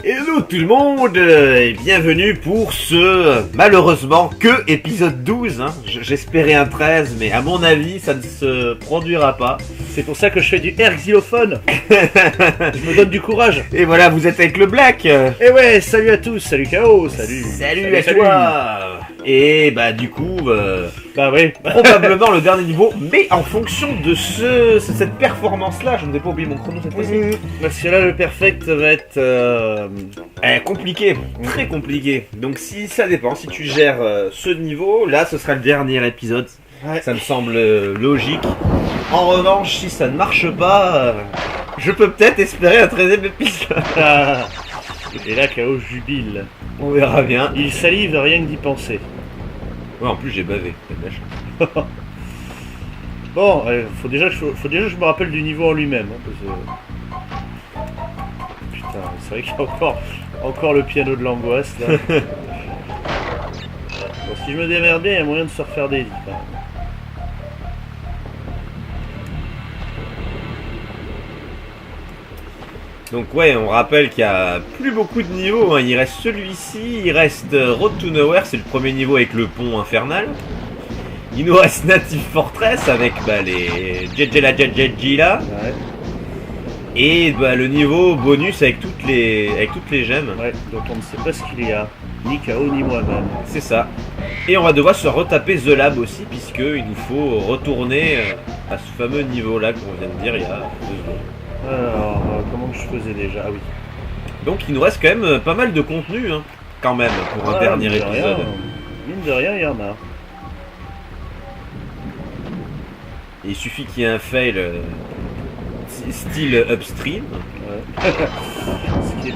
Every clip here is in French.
Hello tout le monde et bienvenue pour ce, malheureusement, que épisode 12. J'espérais un 13, mais à mon avis, ça ne se produira pas. C'est pour ça que je fais du air xylophone. Je me donne du courage. Et voilà, vous êtes avec le Black. Et ouais, salut à tous, salut K.O, salut à toi. Et bah du coup, bah oui, probablement le dernier niveau, mais en fonction de cette performance-là, je ne vais pas oublier mon chrono cette fois-ci. Parce que là, le perfect va être compliqué, très compliqué. Donc si ça dépend, si tu gères ce niveau, là ce sera le dernier épisode. Ouais. Ça me semble logique. En revanche, si ça ne marche pas, je peux peut-être espérer un 13e épisode. Et là, K.O jubile. On verra bien. Il salive rien que d'y penser. Ouais, en plus j'ai bavé. T'as de la chance. Bon, faut déjà que je me rappelle du niveau en lui-même. Parce que... Putain, c'est vrai qu'il y a encore le piano de l'angoisse là. Bon, si je me démerde bien, il y a moyen de se refaire des vies quand même. Donc ouais, on rappelle qu'il y a plus beaucoup de niveaux, hein. Il reste celui-ci, il reste Road to Nowhere, c'est le premier niveau avec le pont infernal. Il nous reste Native Fortress avec les Jejela. Ouais. Et le niveau bonus avec toutes les gemmes. Ouais, donc on ne sait pas ce qu'il y a, ni K.O ni moi-même. C'est ça. Et on va devoir se retaper The Lab aussi, puisqu'il nous faut retourner à ce fameux niveau-là qu'on vient de dire il y a 2 secondes. Alors, comment que je faisais déjà? Ah oui. Donc il nous reste quand même pas mal de contenu, hein, quand même, pour un dernier mine de épisode. Mine de rien, il y en a. Et il suffit qu'il y ait un fail style upstream. Ouais.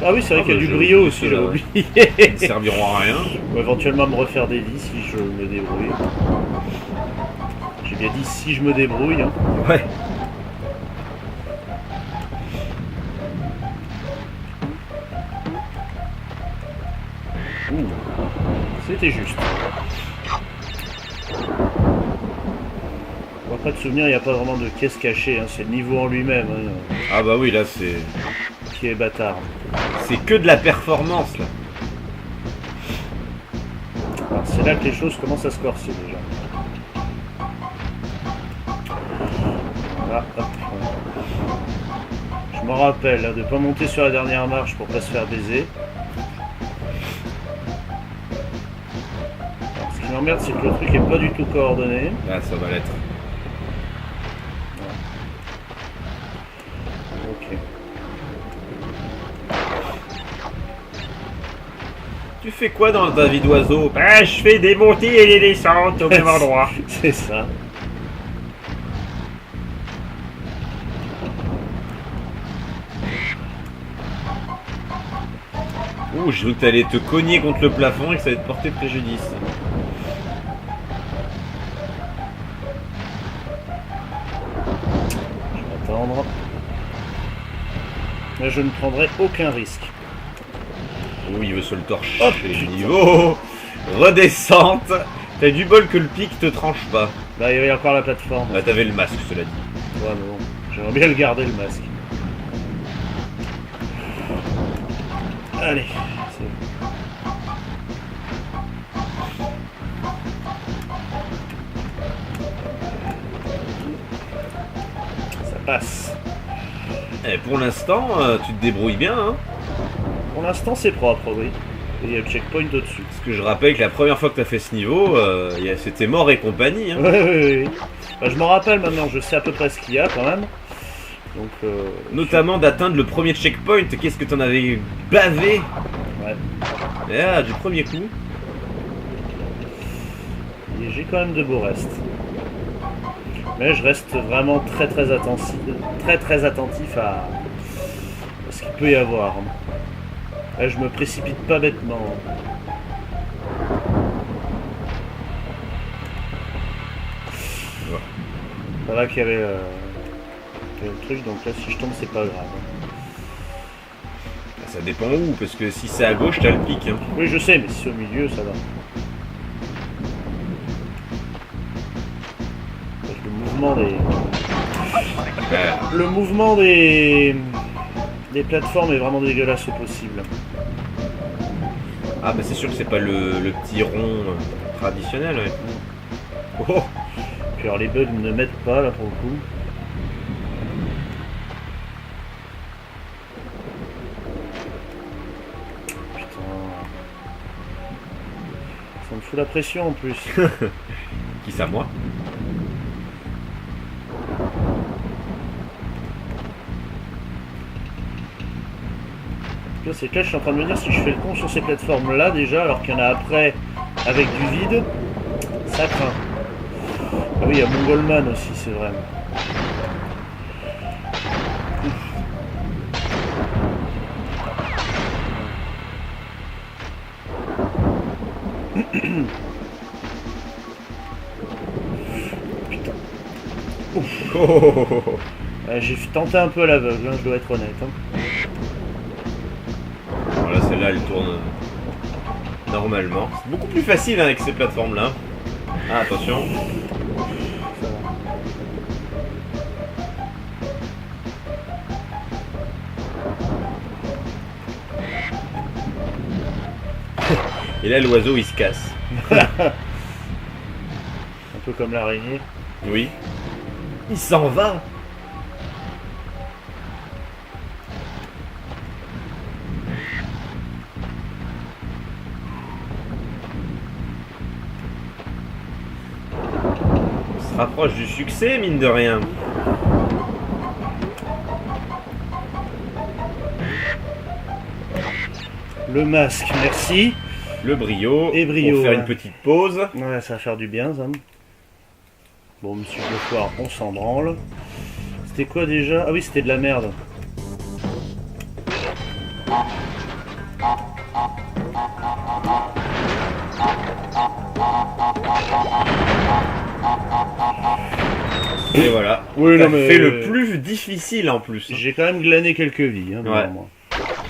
Ah oui, c'est vrai qu'il y a du brio aussi, j'ai oublié. Ils ne serviront à rien. Ou éventuellement me refaire des vies si je me débrouille. J'ai bien dit si je me débrouille. Hein. Ouais. C'était juste. Bon, après de souvenir, il n'y a pas vraiment de caisse cachée, hein. C'est le niveau en lui-même hein, Ah bah oui, là c'est qui est bâtard. c'est que de la performance là. Alors, c'est là que les choses commencent à se corser déjà. Ah, hop. Je m'en rappelle hein, de pas monter sur la dernière marche pour pas se faire baiser. Ce qui m'emmerde, c'est que le truc est pas du tout coordonné. Là ça va l'être. Ok. Tu fais quoi dans ta vie d'oiseau? Bah je fais des montées et des descentes au même endroit. C'est ça. Ouh, j'ai cru que t'allais te cogner contre le plafond et que ça allait te porter préjudice. Je vais attendre. Là, je ne prendrai aucun risque. Ouh, il veut se le torcher. Hop, le niveau. Redescente. T'as du bol que le pic te tranche pas. Là, il y a encore la plateforme. Bah t'avais le masque, cela dit. Ouais, mais bon, j'aimerais bien le garder le masque. Allez, ça passe. Et pour l'instant, tu te débrouilles bien, hein. Pour l'instant, c'est propre, oui. Et il y a le checkpoint au-dessus. Parce que je rappelle que la première fois que t'as fait ce niveau, c'était mort et compagnie, hein. Oui. Bah, je m'en rappelle maintenant, je sais à peu près ce qu'il y a quand même. Donc, Notamment d'atteindre le premier checkpoint, qu'est-ce que t'en avais bavé. ouais. Et là, du premier coup. Et j'ai quand même de beaux restes. Mais je reste vraiment très attentif à ce qu'il peut y avoir. Là, je me précipite pas bêtement. Voilà qu'il y avait le truc, donc là si je tombe c'est pas grave. Ça dépend où, parce que si c'est à gauche, t'as le pic, hein. Oui je sais, mais si c'est au milieu ça va. Le mouvement des... Les plateformes est vraiment dégueulasse au possible. Ah bah c'est sûr que c'est pas le petit rond traditionnel, ouais. Oh. Puis alors les bugs ne m'aident pas là pour le coup. Putain. Ça me fout la pression en plus. Qui ça, moi? C'est que là je suis en train de me dire si je fais le con sur ces plateformes là déjà alors qu'il y en a après avec du vide, ça craint. Ah oui, il y a Mongolman aussi, c'est vrai. Putain. Ouf. Oh. J'ai tenté un peu à l'aveugle, hein, je dois être honnête. Hein. Voilà, celle-là, elle tourne normalement. C'est beaucoup plus facile hein, avec ces plateformes-là. Ah, attention. Ça va. Et là, l'oiseau, il se casse. Un peu comme l'araignée. Oui. Il s'en va. On se rapproche du succès, mine de rien. Le masque, merci. Le brio. Et brio, Pour faire ouais. une petite pause. Ouais, ça va faire du bien, ça. Bon, monsieur Beaufoir, on s'en branle. C'était quoi déjà? Ah oui, c'était de la merde. Et voilà. Oui, T'as non, mais- fait le plus difficile en plus. J'ai quand même glané quelques vies. Hein, Ouais. devant moi.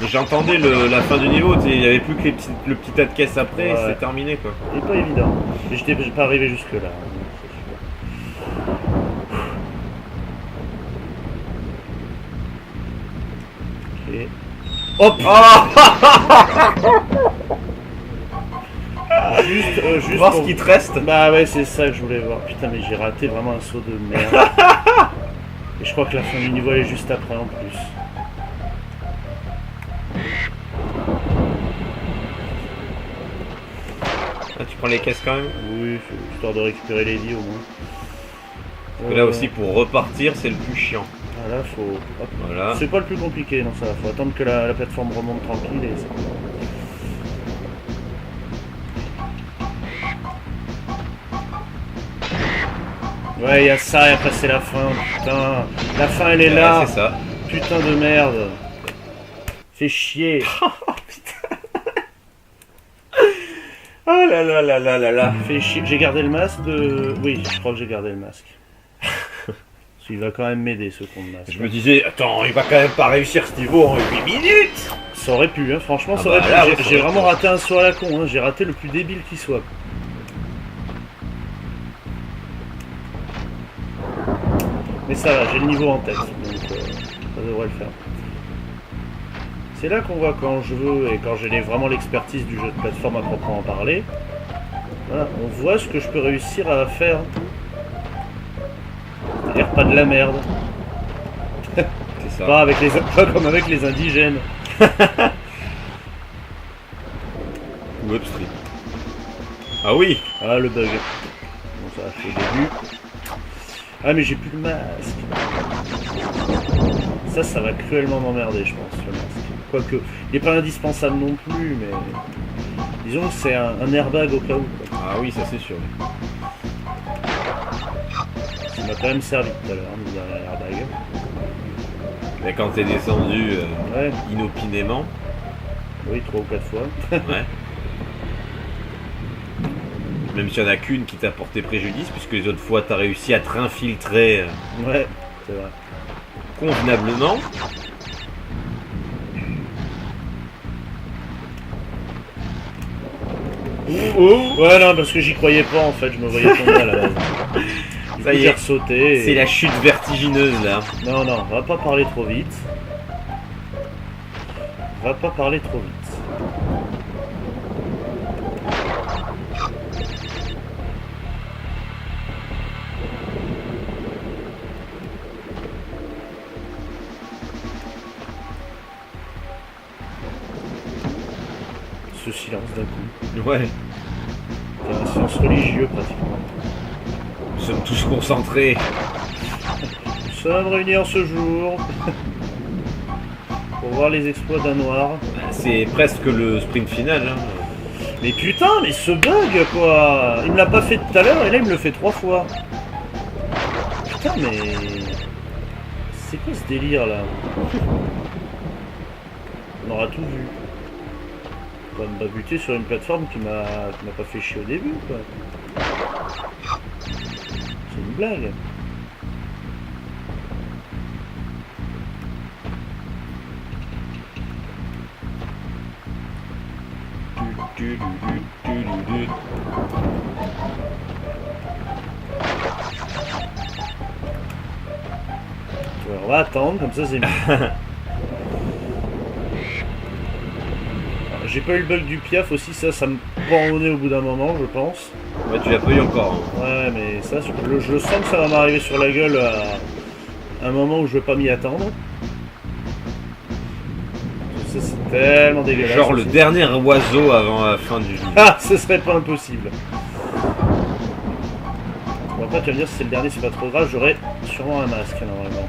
Et j'entendais la fin du niveau, tu sais, il n'y avait plus que le petit tas de caisses après, Ouais. c'est terminé quoi. C'est pas évident. Et j'étais pas arrivé jusque là. Ok. Hop. Juste Voir pour- ce qui te reste. Bah ouais, c'est ça que je voulais voir. Putain, mais j'ai raté vraiment un saut de merde. Et je crois que la fin du niveau elle est juste après en plus. Ah, tu prends les caisses quand même. Oui, histoire de récupérer les vies au moins. Parce que là aussi pour repartir c'est le plus chiant. Ah là, faut. Hop. Voilà. C'est pas le plus compliqué, non, ça va. Faut attendre que la plateforme remonte tranquille et c'est bon. Ouais, il y a ça et après c'est la fin, putain. La fin elle est Ouais, là. c'est ça. Putain de merde. Fais chier. Oh là là là là là là. Fais chier. J'ai gardé le masque de. Oui, je crois que j'ai gardé le masque. Parce qu'il va quand même m'aider ce con de masque. Je me disais, attends, il va quand même pas réussir ce niveau en 8 minutes. Ça aurait pu, hein, franchement, Ah ça aurait bah pu. là, ouais, J'ai ça aurait vraiment pu. raté un saut à la con, hein. J'ai raté le plus débile qui soit. Mais ça va, j'ai le niveau en tête, donc ça devrait le faire. C'est là qu'on voit quand je veux et quand j'ai vraiment l'expertise du jeu de plateforme à proprement parler. Voilà, on voit ce que je peux réussir à faire. C'est-à-dire pas de la merde. C'est ça. Pas pas comme avec les indigènes. Ou upstream. Ah oui. Ah, le bug. Bon, ça a fait au début. Ah, mais j'ai plus le masque. Ça va cruellement m'emmerder, je pense, le masque. Quoique, il n'est pas indispensable non plus, mais... Disons que c'est un airbag au cas où, quoi. Ah oui, ça c'est sûr. Ça m'a quand même servi tout à l'heure, hein, derrière l'airbag. Mais quand t'es descendu Ouais, inopinément, oui, 3 ou 4 fois. ouais. Même s'il y en a qu'une qui t'a porté préjudice, puisque les autres fois t'as réussi à te réinfiltrer Ouais, c'est vrai. convenablement. Oh, Ouais, non, parce que j'y croyais pas, en fait, je me voyais tomber à la base. Du Ça coup, y j'ai est. ressauté. C'est la chute vertigineuse là. Non, non, on va pas parler trop vite. Va pas parler trop vite. Ce silence d'un coup. Ouais, C'est un silence religieux pratiquement. nous sommes tous concentrés. Nous sommes réunis en ce jour pour voir les exploits d'un noir. C'est presque le sprint final. Hein. Mais putain, mais ce bug quoi! Il me l'a pas fait tout à l'heure et là il me le fait 3 fois. Putain, mais. C'est quoi ce délire là? On aura tout vu. On va buter sur une plateforme qui m'a pas fait chier au début quoi. C'est une blague. Ouais, on va attendre, comme ça c'est mieux. J'ai pas eu le bug du piaf aussi, ça me prend au nez au bout d'un moment, je pense. Ouais, tu l'as pas eu encore. Hein. Ouais, mais ça, je sens que ça va m'arriver sur la gueule à un moment où je vais pas m'y attendre. Ça, c'est tellement dégueulasse. Genre le aussi. dernier oiseau avant la fin du jeu. Ah, ce serait pas impossible. Bon, après, tu vas me dire, si c'est le dernier, c'est pas trop grave, j'aurai sûrement un masque, normalement.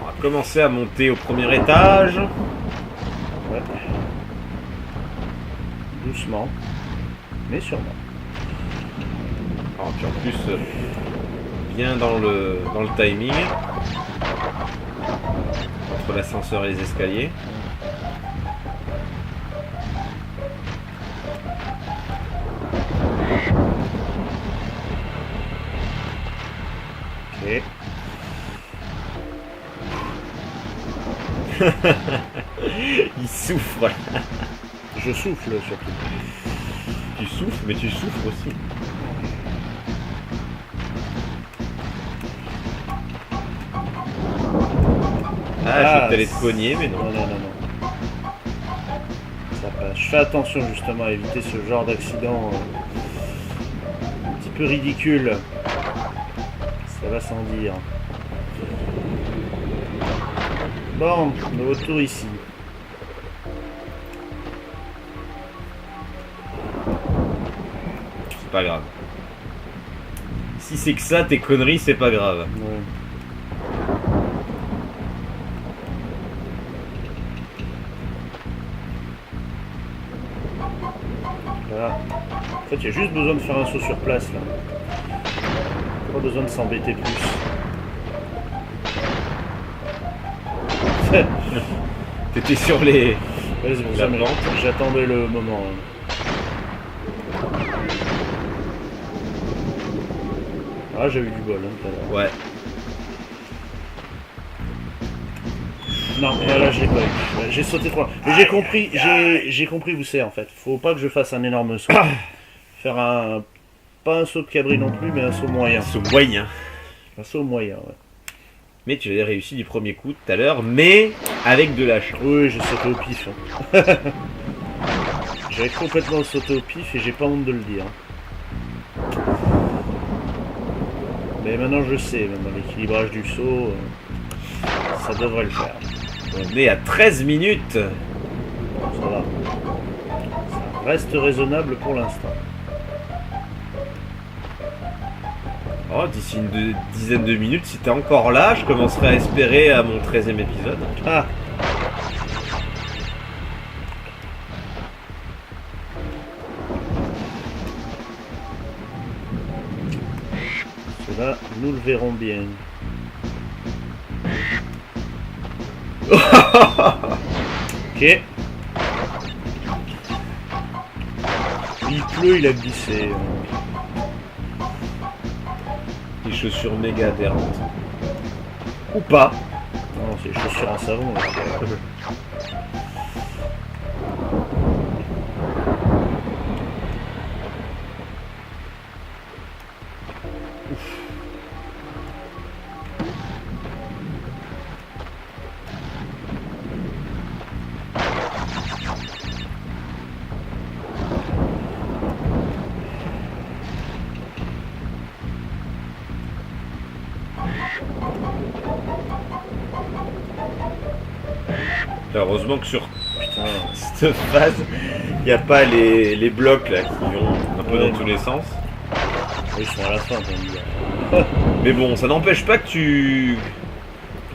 On va commencer à monter au premier étage. Ouais. Doucement, mais sûrement. Alors, puis en plus, bien dans le timing. Entre l'ascenseur et les escaliers. Ok. Il souffre. Je souffle surtout. Tu souffles, mais tu souffres aussi. Ah, je t'allais te cogner, mais non. Non. Ça passe. Je fais attention justement à éviter ce genre d'accident un petit peu ridicule. Ça va sans dire. Bon, de retour ici. C'est pas grave. Si c'est que ça, tes conneries, c'est pas grave. Ouais. Voilà. En fait, il y a juste besoin de faire un saut sur place là. Pas besoin de s'embêter plus. T'étais sur les... Ouais, c'est pour La ça, mais plante. j'attendais le moment. Hein. Ah, j'ai eu du bol hein, tout à l'heure. Ouais. Non, là je l'ai pas eu. Ouais, j'ai sauté 3. Mais j'ai compris où c'est en fait. Faut pas que je fasse un énorme saut. Faire un... Pas un saut de cabri non plus, mais un saut moyen. C'est moyen. Un saut moyen, ouais. Mais tu l'avais réussi du premier coup tout à l'heure, mais avec de la chance. Oui, j'ai sauté au pif. Hein. J'avais complètement sauté au pif et j'ai pas honte de le dire. Mais maintenant je sais, même dans l'équilibrage du saut, ça devrait le faire. On est à 13 minutes. Ça va. Ça reste raisonnable pour l'instant. Oh, d'ici une dizaine de minutes, si t'es encore là, je commencerai à espérer à mon 13e épisode. Ah! Cela, nous le verrons bien. Ok. Il pleut, il a glissé. Les chaussures méga adhérentes. Ou pas. Non, c'est les chaussures en savon. Là. Heureusement que sur cette phase, il n'y a pas les blocs là qui vont un peu dans tous les sens. Ils sont à la fin, t'as dit. Mais bon, ça n'empêche pas que tu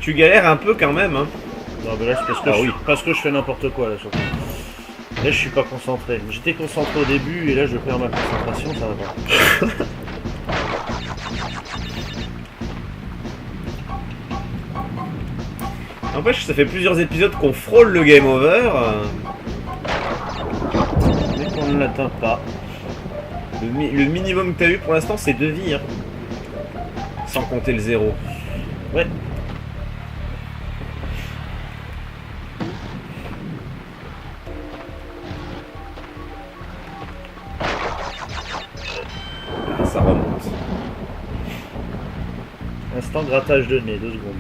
galères un peu quand même. Hein. Non, mais là, c'est parce que je fais n'importe quoi là surtout. Là, je suis pas concentré. J'étais concentré au début et là, je perds ma concentration, ça va pas. N'empêche, ça fait plusieurs épisodes qu'on frôle le game over. Mais qu'on ne l'atteint pas. Le minimum que tu as eu pour l'instant, c'est 2 vies. Hein. Sans compter le 0. Ouais. Ça remonte. Instant grattage de nez, 2 secondes.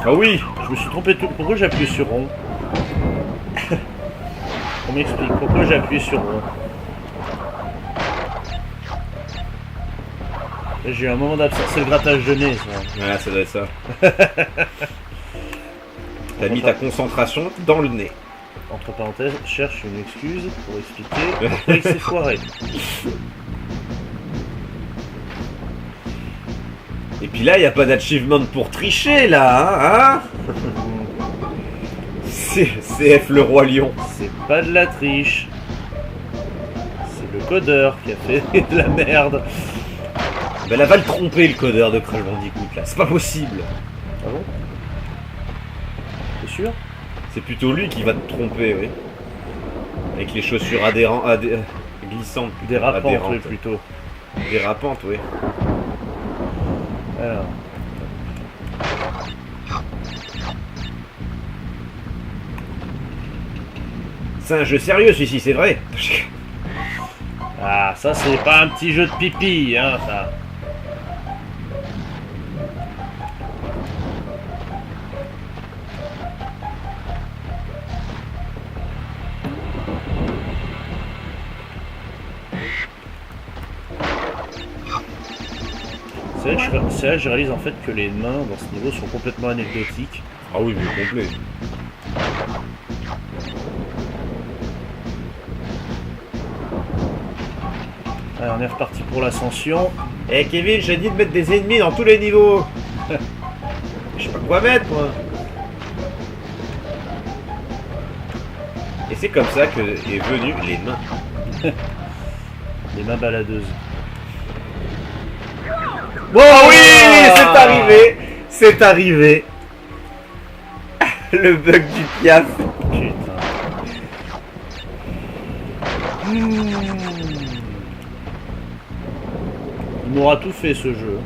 Ah oui, je me suis trompé tout. Pourquoi j'ai appuyé sur rond? On m'explique pourquoi j'ai appuyé sur rond. J'ai eu un moment d'absence, c'est le grattage de nez ça. Voilà, ça doit être ça. T'as mis ta concentration dans le nez. Entre parenthèses, cherche une excuse pour expliquer pourquoi il s'est foiré. Et puis là, il n'y a pas d'achievement pour tricher, là, hein, CF le Roi Lion. C'est pas de la triche. C'est le codeur qui a fait de la merde. Ben là, va le tromper, le codeur de Crash Bandicoot, là. C'est pas possible. Ah bon? T'es sûr? C'est plutôt lui qui va te tromper, oui. Avec les chaussures glissantes. Dérapantes, adhérentes. oui, plutôt. Dérapantes, oui. Alors. C'est un jeu sérieux, celui-ci, c'est vrai. Ah, ça, c'est pas un petit jeu de pipi, hein, ça. C'est là que je réalise en fait que les mains dans ce niveau sont complètement anecdotiques. Ah oui, mais complet. Allez, on est reparti pour l'ascension. Eh Kevin, j'ai dit de mettre des ennemis dans tous les niveaux. Je sais pas quoi mettre, moi. Et c'est comme ça que est venu les mains. Les mains baladeuses. Bon oui, c'est arrivé. C'est arrivé. Le bug du piaf. Putain. Il m'aura tout fait ce jeu.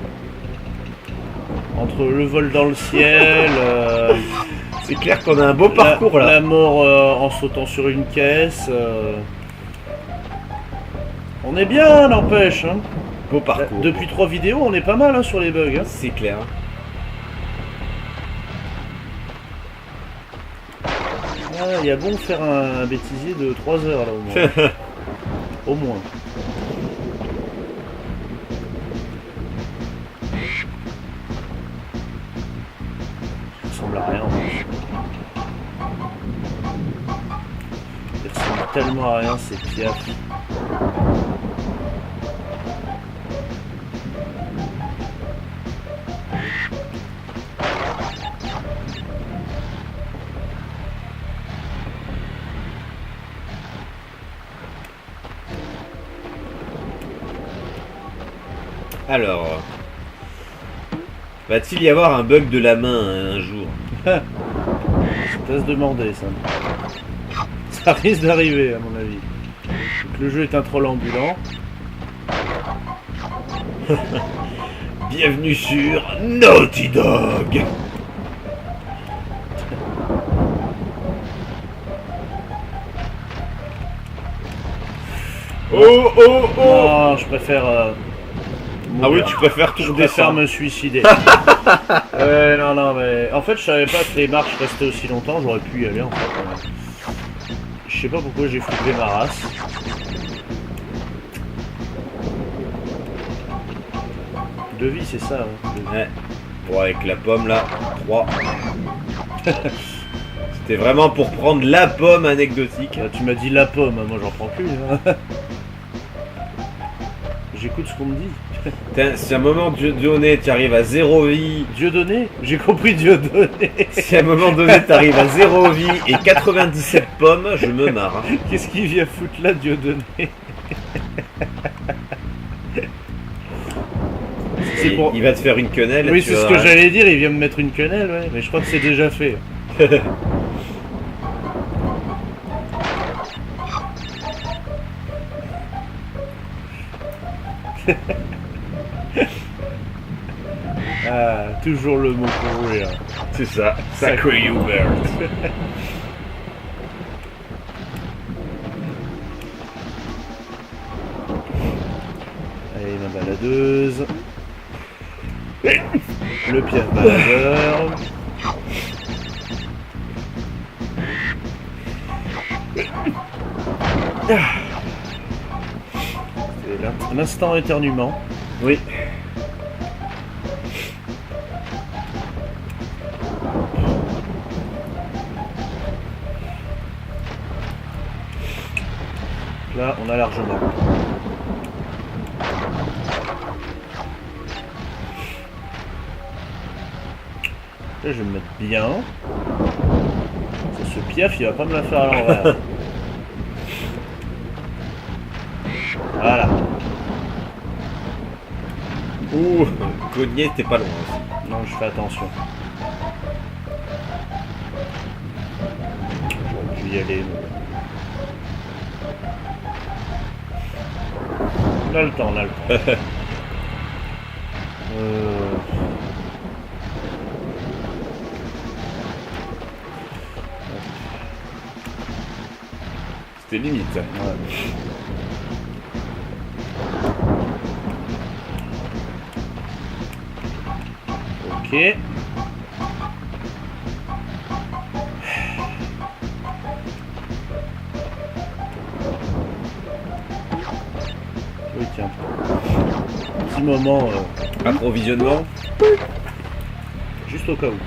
Entre le vol dans le ciel, c'est clair qu'on a un beau parcours là. La mort en sautant sur une caisse. On est bien, n'empêche. Hein. Beau parcours. Depuis 3 vidéos, on est pas mal hein, sur les bugs. Hein. C'est clair. Ah, il y a bon faire un bêtisier de 3 heures là au moins. Au moins. Ça ressemble à rien en plus. Ça ressemble tellement à rien, c'est piaf. Alors, va-t-il y avoir un bug de la main un jour? C'est à se demander ça. Ça risque d'arriver à mon avis. que le jeu est un troll ambulant. Bienvenue sur Naughty Dog. Oh oh oh. Non, je préfère... Ah oui, tu préfères tout Je préfère me suicider. Non, non, mais... En fait, je savais pas que les marches restaient aussi longtemps, j'aurais pu y aller, en fait. Je sais pas pourquoi j'ai flippé ma race. Deux vies, c'est ça, hein. Ouais. Bon, avec la pomme, là, 3. C'était vraiment pour prendre la pomme anecdotique. Tu m'as dit la pomme, moi j'en prends plus. Hein. J'écoute ce qu'on me dit. Si à un moment donné tu arrives à 0 vie. Dieu donné. J'ai compris Dieu donné. Si à un moment donné tu arrives à 0 vie et 97 pommes, je me marre. Hein. Qu'est-ce qu'il vient foutre là, Dieu donné? Pour... Il va te faire une quenelle. Oui, c'est ce que j'allais dire, il vient me mettre une quenelle, ouais. Mais je crois que c'est déjà fait. Ah, toujours le mot pour rire. C'est ça, Sacré Hubert. Allez, ma baladeuse. Le piaf baladeur. C'est l'instant éternuement. Oui. Là, on a largement. Là, je vais me mettre bien. Ce piaf, il va pas me la faire à l'envers. Voilà. Ouh, Cognier, t'es pas loin aussi. Non, je fais attention. J'aurais pu y aller, mais... On a le temps, on a le temps. C'était limite. Ouais. Ok. Oui, tiens. Petit moment. Approvisionnement. Juste au cas où.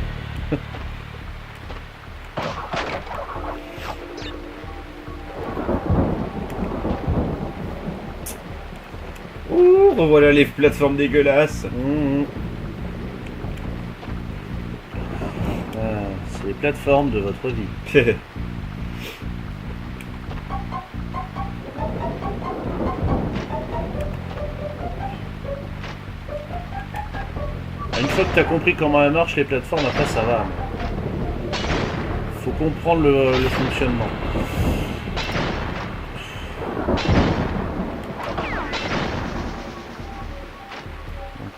Ouh, revoilà les plateformes dégueulasses. C'est les plateformes de votre vie. Une fois que tu as compris comment elles marchent, les plateformes, après ça va. Faut comprendre le fonctionnement.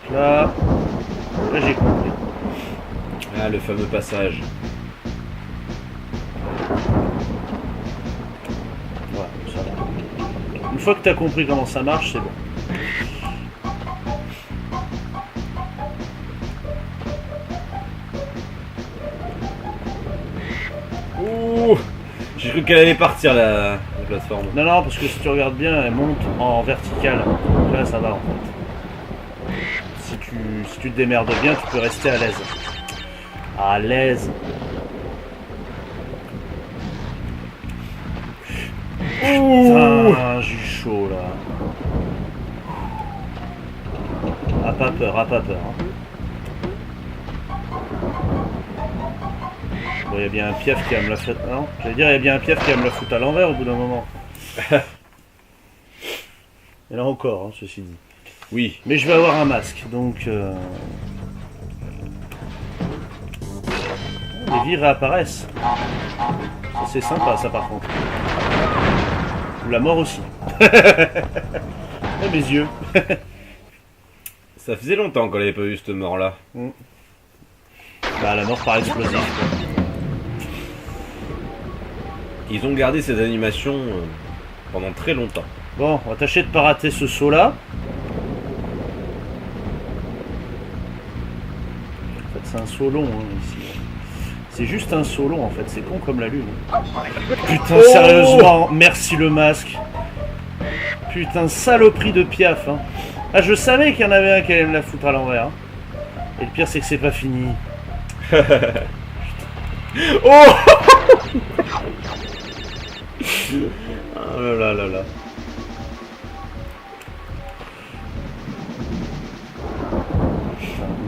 Donc là j'ai compris. Ah, le fameux passage. Voilà, ça va. Une fois que tu as compris comment ça marche, c'est bon. Ouh, j'ai cru qu'elle allait partir la plateforme. Non, non, parce que si tu regardes bien, elle monte en verticale. Donc là, ça va en fait. Si tu te démerdes bien, tu peux rester à l'aise. À l'aise. Putain, j'ai chaud là. Ah, pas peur, ah, pas peur. Hein. Bon, il y a bien un piaf qui va me la foutre. Non, j'allais dire, il y a bien un piaf qui va me la foutre à l'envers au bout d'un moment. Et là encore, hein, ceci dit. Oui. Mais je vais avoir un masque, donc... Les vies réapparaissent. Ça, c'est sympa, ça, par contre. La mort aussi. Ah, mes yeux. Ça faisait longtemps qu'on n'avait pas vu cette mort-là. Bah, la mort par explosif, quoi. Ils ont gardé cette animation pendant très longtemps. Bon, on va tâcher de pas rater ce saut-là. En fait, c'est un saut long, hein, ici. C'est juste un saut long, en fait. C'est con comme la lune. Putain, sérieusement, merci le masque. Putain, saloperie de piaf, hein. Ah, je savais qu'il y en avait un qui allait me la foutre à l'envers. Hein. Et le pire, c'est que c'est pas fini. Oh là là là là.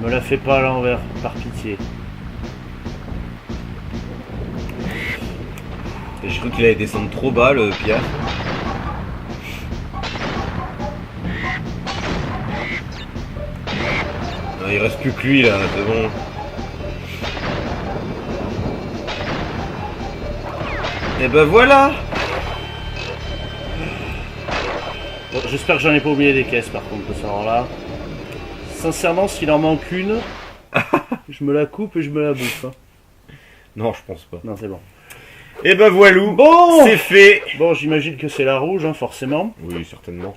Me la fais pas à l'envers, par pitié. Et je crois qu'il allait descendre trop bas le Pierre. Non, il reste plus que lui là, c'est bon. Et ben voilà. Bon, j'espère que j'en ai pas oublié des caisses par contre de ce là. Sincèrement, s'il en manque une, je me la coupe et je me la bouffe. Hein. Non, je pense pas. Non, c'est bon. Et ben voilou, bon, c'est fait. Bon, j'imagine que c'est la rouge, hein, forcément. Oui, certainement.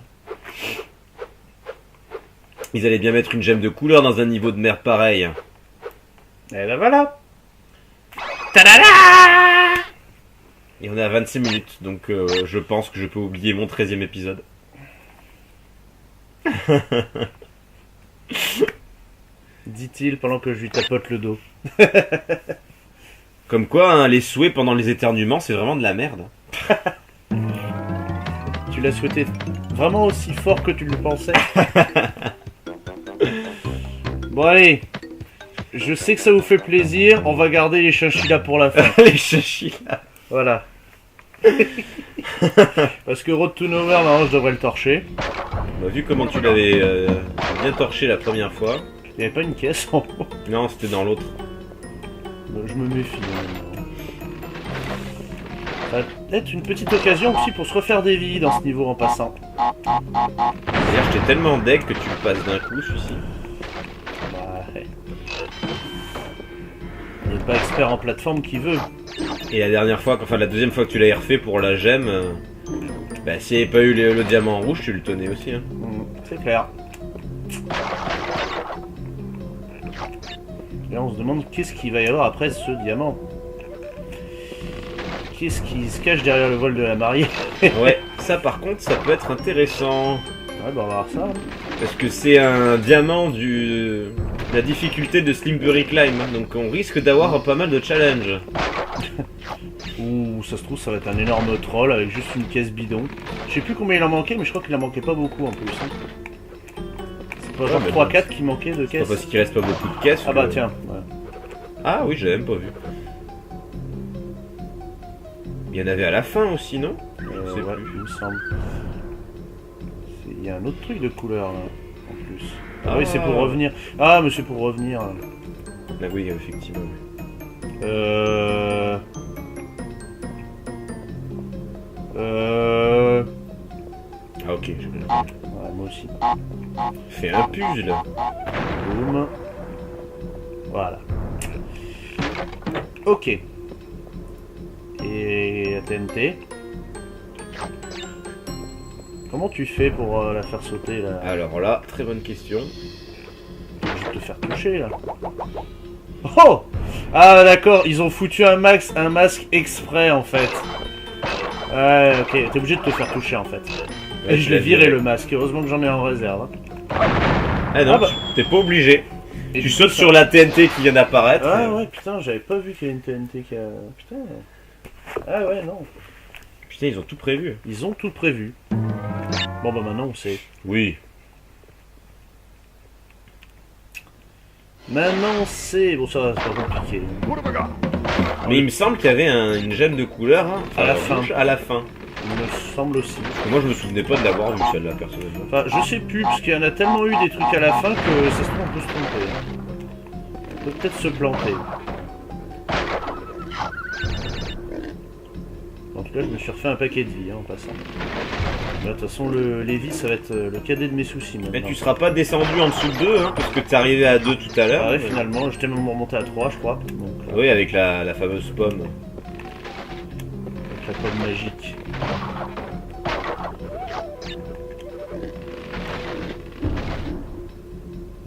Ils allaient bien mettre une gemme de couleur dans un niveau de mer pareil. Et ben voilà. Tadada! Et on est à 26 minutes, donc je pense que je peux oublier mon 13e épisode. Dit-il pendant que je lui tapote le dos. Comme quoi, hein, les souhaits pendant les éternuements, c'est vraiment de la merde. Tu l'as souhaité vraiment aussi fort que tu le pensais. Bon allez, je sais que ça vous fait plaisir, on va garder les chinchillas pour la fin. Les chinchillas. Voilà. Parce que Road to Nowhere, normalement je devrais le torcher. Bah, vu comment tu l'avais bien torché la première fois. Il n'y avait pas une caisse en haut. Non, c'était dans l'autre. Je me méfie. Ça va être une petite occasion aussi pour se refaire des vies dans ce niveau en passant. D'ailleurs, j'étais tellement deck que tu le passes d'un coup, celui-ci. Bah, ouais. On n'est pas expert en plateforme qui veut. Et la dernière fois, enfin la deuxième fois que tu l'as refait pour la gemme, bah s'il n'y avait pas eu le diamant rouge, tu le tenais aussi. Hein. C'est clair. Et on se demande qu'est-ce qu'il va y avoir après ce diamant. Qu'est-ce qui se cache derrière le vol de la mariée? Ouais, ça par contre, ça peut être intéressant. Ouais, bah on va voir ça. Parce que c'est un diamant de la difficulté de Slimbury Climb, donc on risque d'avoir pas mal de challenges. Ouh, ça se trouve, ça va être un énorme troll avec juste une caisse bidon. Je sais plus combien il en manquait, mais je crois qu'il en manquait pas beaucoup en plus. Hein. C'est pas genre 3-4 qui manquaient de caisses. Pas parce qu'il reste pas beaucoup de caisses. Ah bah tiens. Ouais. Ah oui, j'avais même pas vu. Il y en avait à la fin aussi, non? Je sais ouais, plus. il me semble. Il y a un autre truc de couleur là, en plus. Ah oui, c'est pour revenir. Ah, mais c'est pour revenir. Ah oui, effectivement. Ah ok, j'ai bien. Ouais, moi aussi. Fais un puzzle. Boum. Voilà. Ok. Et la TNT. Comment tu fais pour la faire sauter là? Alors là, très bonne question. Je vais te faire toucher là. Oh! Ah d'accord, ils ont foutu un masque exprès en fait. Ouais, ok, t'es obligé de te faire toucher en fait. Ouais, et je l'ai viré le masque, heureusement que j'en ai en réserve. Ah non, t'es pas obligé. Et tu sautes sur la TNT qui vient d'apparaître. Ah ouais, putain, j'avais pas vu qu'il y a une TNT qui a... Putain. Ah ouais, non. Putain, ils ont tout prévu. Ils ont tout prévu. Bon bah maintenant on sait. Oui. Maintenant on sait. Bon ça va, c'est pas compliqué. Mais il me semble qu'il y avait une gemme de couleur hein, à la fin. À la fin. Il me semble aussi. Moi je me souvenais pas de l'avoir vu celle-là personnellement. Enfin je sais plus, parce qu'il y en a tellement eu des trucs à la fin que ça se trouve on peut se tromper. On peut peut-être se planter. En tout Là, je me suis refait un paquet de vie en passant. De toute façon, les vies, ça va être le cadet de mes soucis maintenant. Mais tu seras pas descendu en dessous de 2, hein, parce que t'es arrivé à 2 tout à l'heure. Ah ouais, finalement, j'étais même remonté à 3, je crois. Donc, oui, avec la fameuse pomme. avec la pomme magique.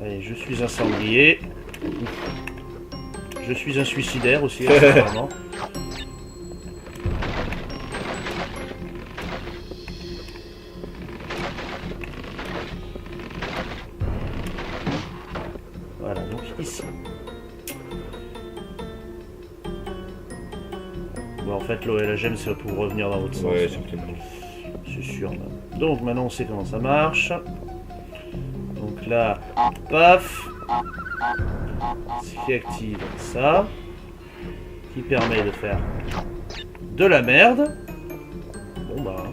Allez, je suis un sanglier. Je suis un suicidaire aussi, apparemment. Voilà, donc ici. Bon, en fait, l'eau et la gemme, c'est pour revenir dans l'autre sens. Ouais, certainement. C'est sûr. Même. Donc, maintenant, on sait comment ça marche. Donc là, paf. Ce qui active ça. Qui permet de faire de la merde. Bon, bah.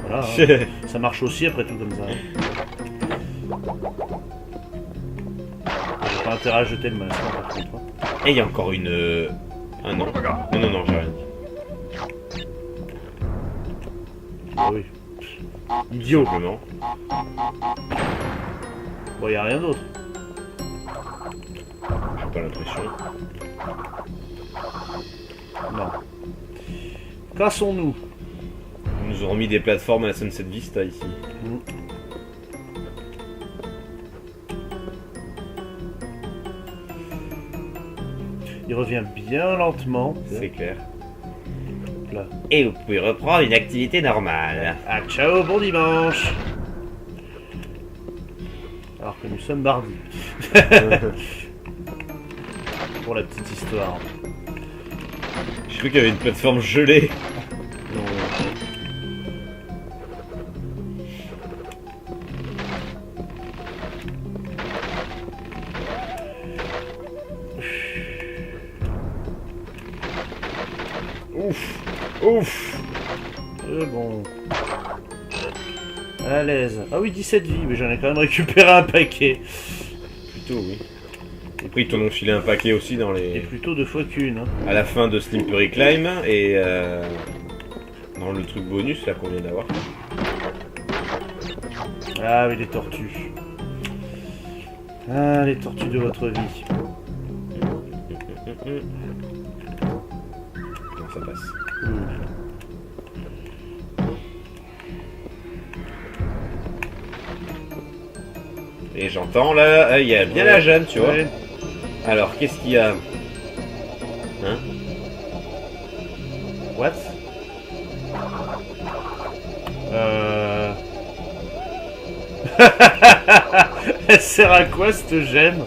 Voilà. Hein. Ça marche aussi, après tout, comme ça. Hein. J'ai pas intérêt à jeter le masque, hein, par contre. Hein. Et il y a encore une... Ah non. Non, j'ai rien dit. Ah oui. Idiot. Simplement. Bon, y a rien d'autre. J'ai pas l'impression. Non. Cassons-nous. Ils nous ont remis des plateformes à la Sunset Vista ici. Il revient bien lentement. C'est clair. Là. Et vous pouvez reprendre une activité normale. Ah, ciao, bon dimanche. Alors que nous sommes mardi. Pour la petite histoire. J'ai cru qu'il y avait une plateforme gelée. Non. Ouf. Bon. À l'aise. Ah oui, 17 vies, mais j'en ai quand même récupéré un paquet. Plutôt, oui. Après, ils t'en ont filé un paquet aussi dans Et les... plutôt 2 fois qu'une. Hein. À la fin de Slippery Climb et dans le truc bonus là qu'on vient d'avoir. Ah oui, les tortues. Ah, les tortues de votre vie. Non, ça passe. Et j'entends là, il y a bien la gemme, tu vois. Ouais. Alors, qu'est-ce qu'il y a? Hein? What? Elle sert à quoi cette gemme?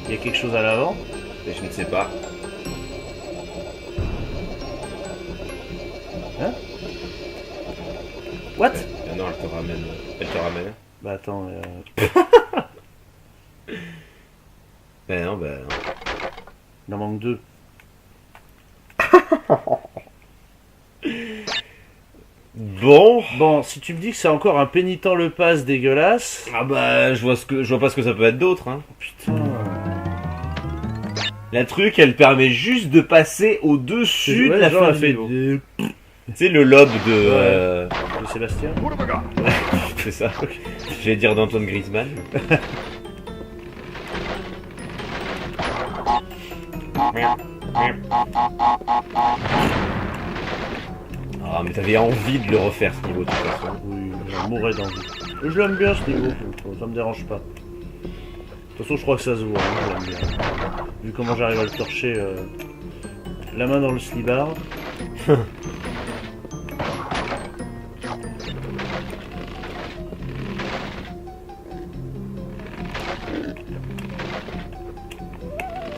Il y a quelque chose à l'avant? Et je ne sais pas. Hein? What? Non, elle te ramène. Elle te ramène. Bah attends, Ben non, ben non. il en manque 2. Bon, si tu me dis que c'est encore un pénitent le pass dégueulasse. Ah bah, je vois pas ce que ça peut être d'autre. Hein. Putain. La truc, elle permet juste de passer au-dessus de la fin du niveau. de C'est le lobe de... Sébastien. C'est ça. J'allais dire d'Antoine Griezmann. Ah, mais t'avais envie de le refaire ce niveau de toute façon. Oui, j'en mourrais d'envie. Je l'aime bien ce niveau, ça me dérange pas. De toute façon, je crois que ça se voit, hein, je l'aime bien. Vu comment j'arrive à le torcher la main dans le slibard.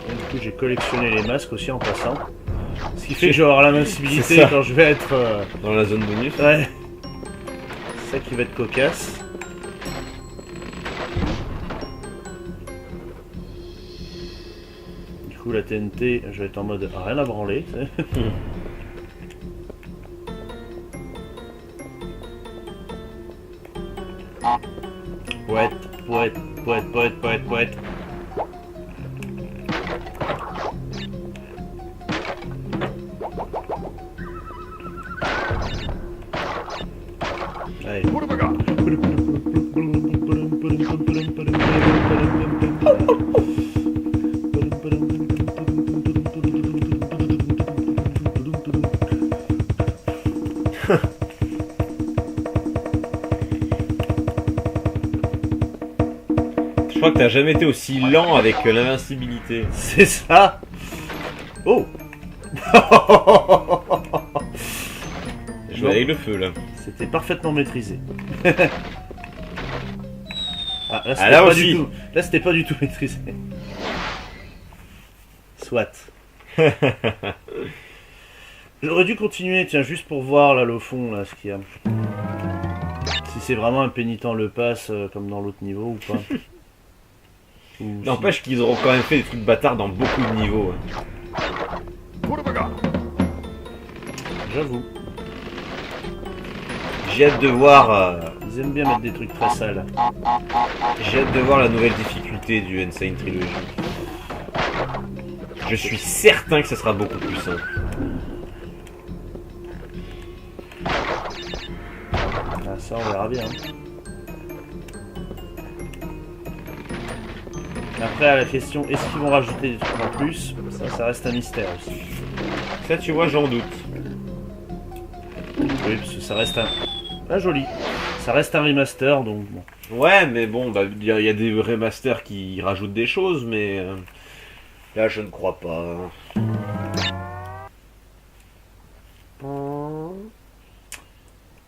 Et du coup, j'ai collectionné les masques aussi en passant. Ce qui fait que je vais avoir l'invincibilité quand je vais être... Dans la zone bonus. Ouais. C'est ça qui va être cocasse. Du coup, la TNT, je vais être en mode rien à branler. Poète, poète, poète, poète, poète, poète. Allez. Je crois que t'as jamais été aussi lent avec l'invincibilité. C'est ça. Oh. Je vais avec le feu là. C'était parfaitement maîtrisé. Ah, là, Ah, là pas aussi. du tout. Là, c'était pas du tout maîtrisé. Soit. J'aurais dû continuer, tiens, juste pour voir là le fond, là, ce qu'il y a. Si c'est vraiment un pénitent le passe comme dans l'autre niveau ou pas. Ou N'empêche qu'ils auront quand même fait des trucs bâtards dans beaucoup de niveaux. J'avoue, J'ai hâte de voir. ils aiment bien mettre des trucs très sales. J'ai hâte de voir la nouvelle difficulté du Insane Trilogy. Je suis certain que ce sera beaucoup plus simple. Ah, ça, on verra bien. Après, à la question, est-ce qu'ils vont rajouter des trucs en plus? Ça reste un mystère aussi. Ça, tu vois, j'en doute. Oui, parce que ça reste un... Ah, joli. Ça reste un remaster, donc bon. Ouais, mais bon, bah, il y a des remasters qui rajoutent des choses, mais là, je ne crois pas.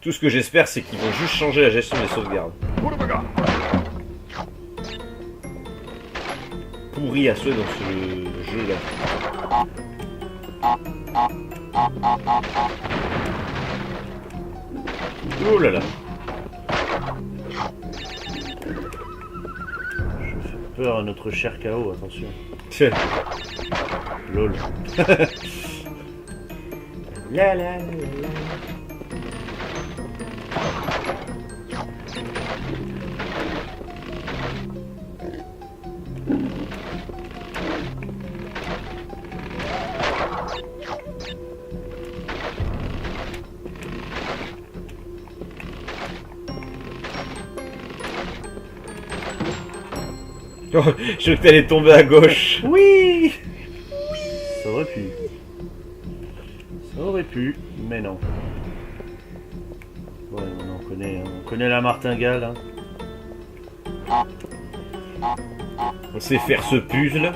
Tout ce que j'espère, c'est qu'ils vont juste changer la gestion des sauvegardes. Pourri à souhait dans ce jeu-là. Oh là là. Je fais peur à notre cher KO, attention. Tiens. Lol. La la la la. Oh, je crois que t'allais tomber à gauche. Oui. Ça aurait pu. Ça aurait pu, mais non. Ouais, on connaît la martingale. Hein. On sait faire ce puzzle.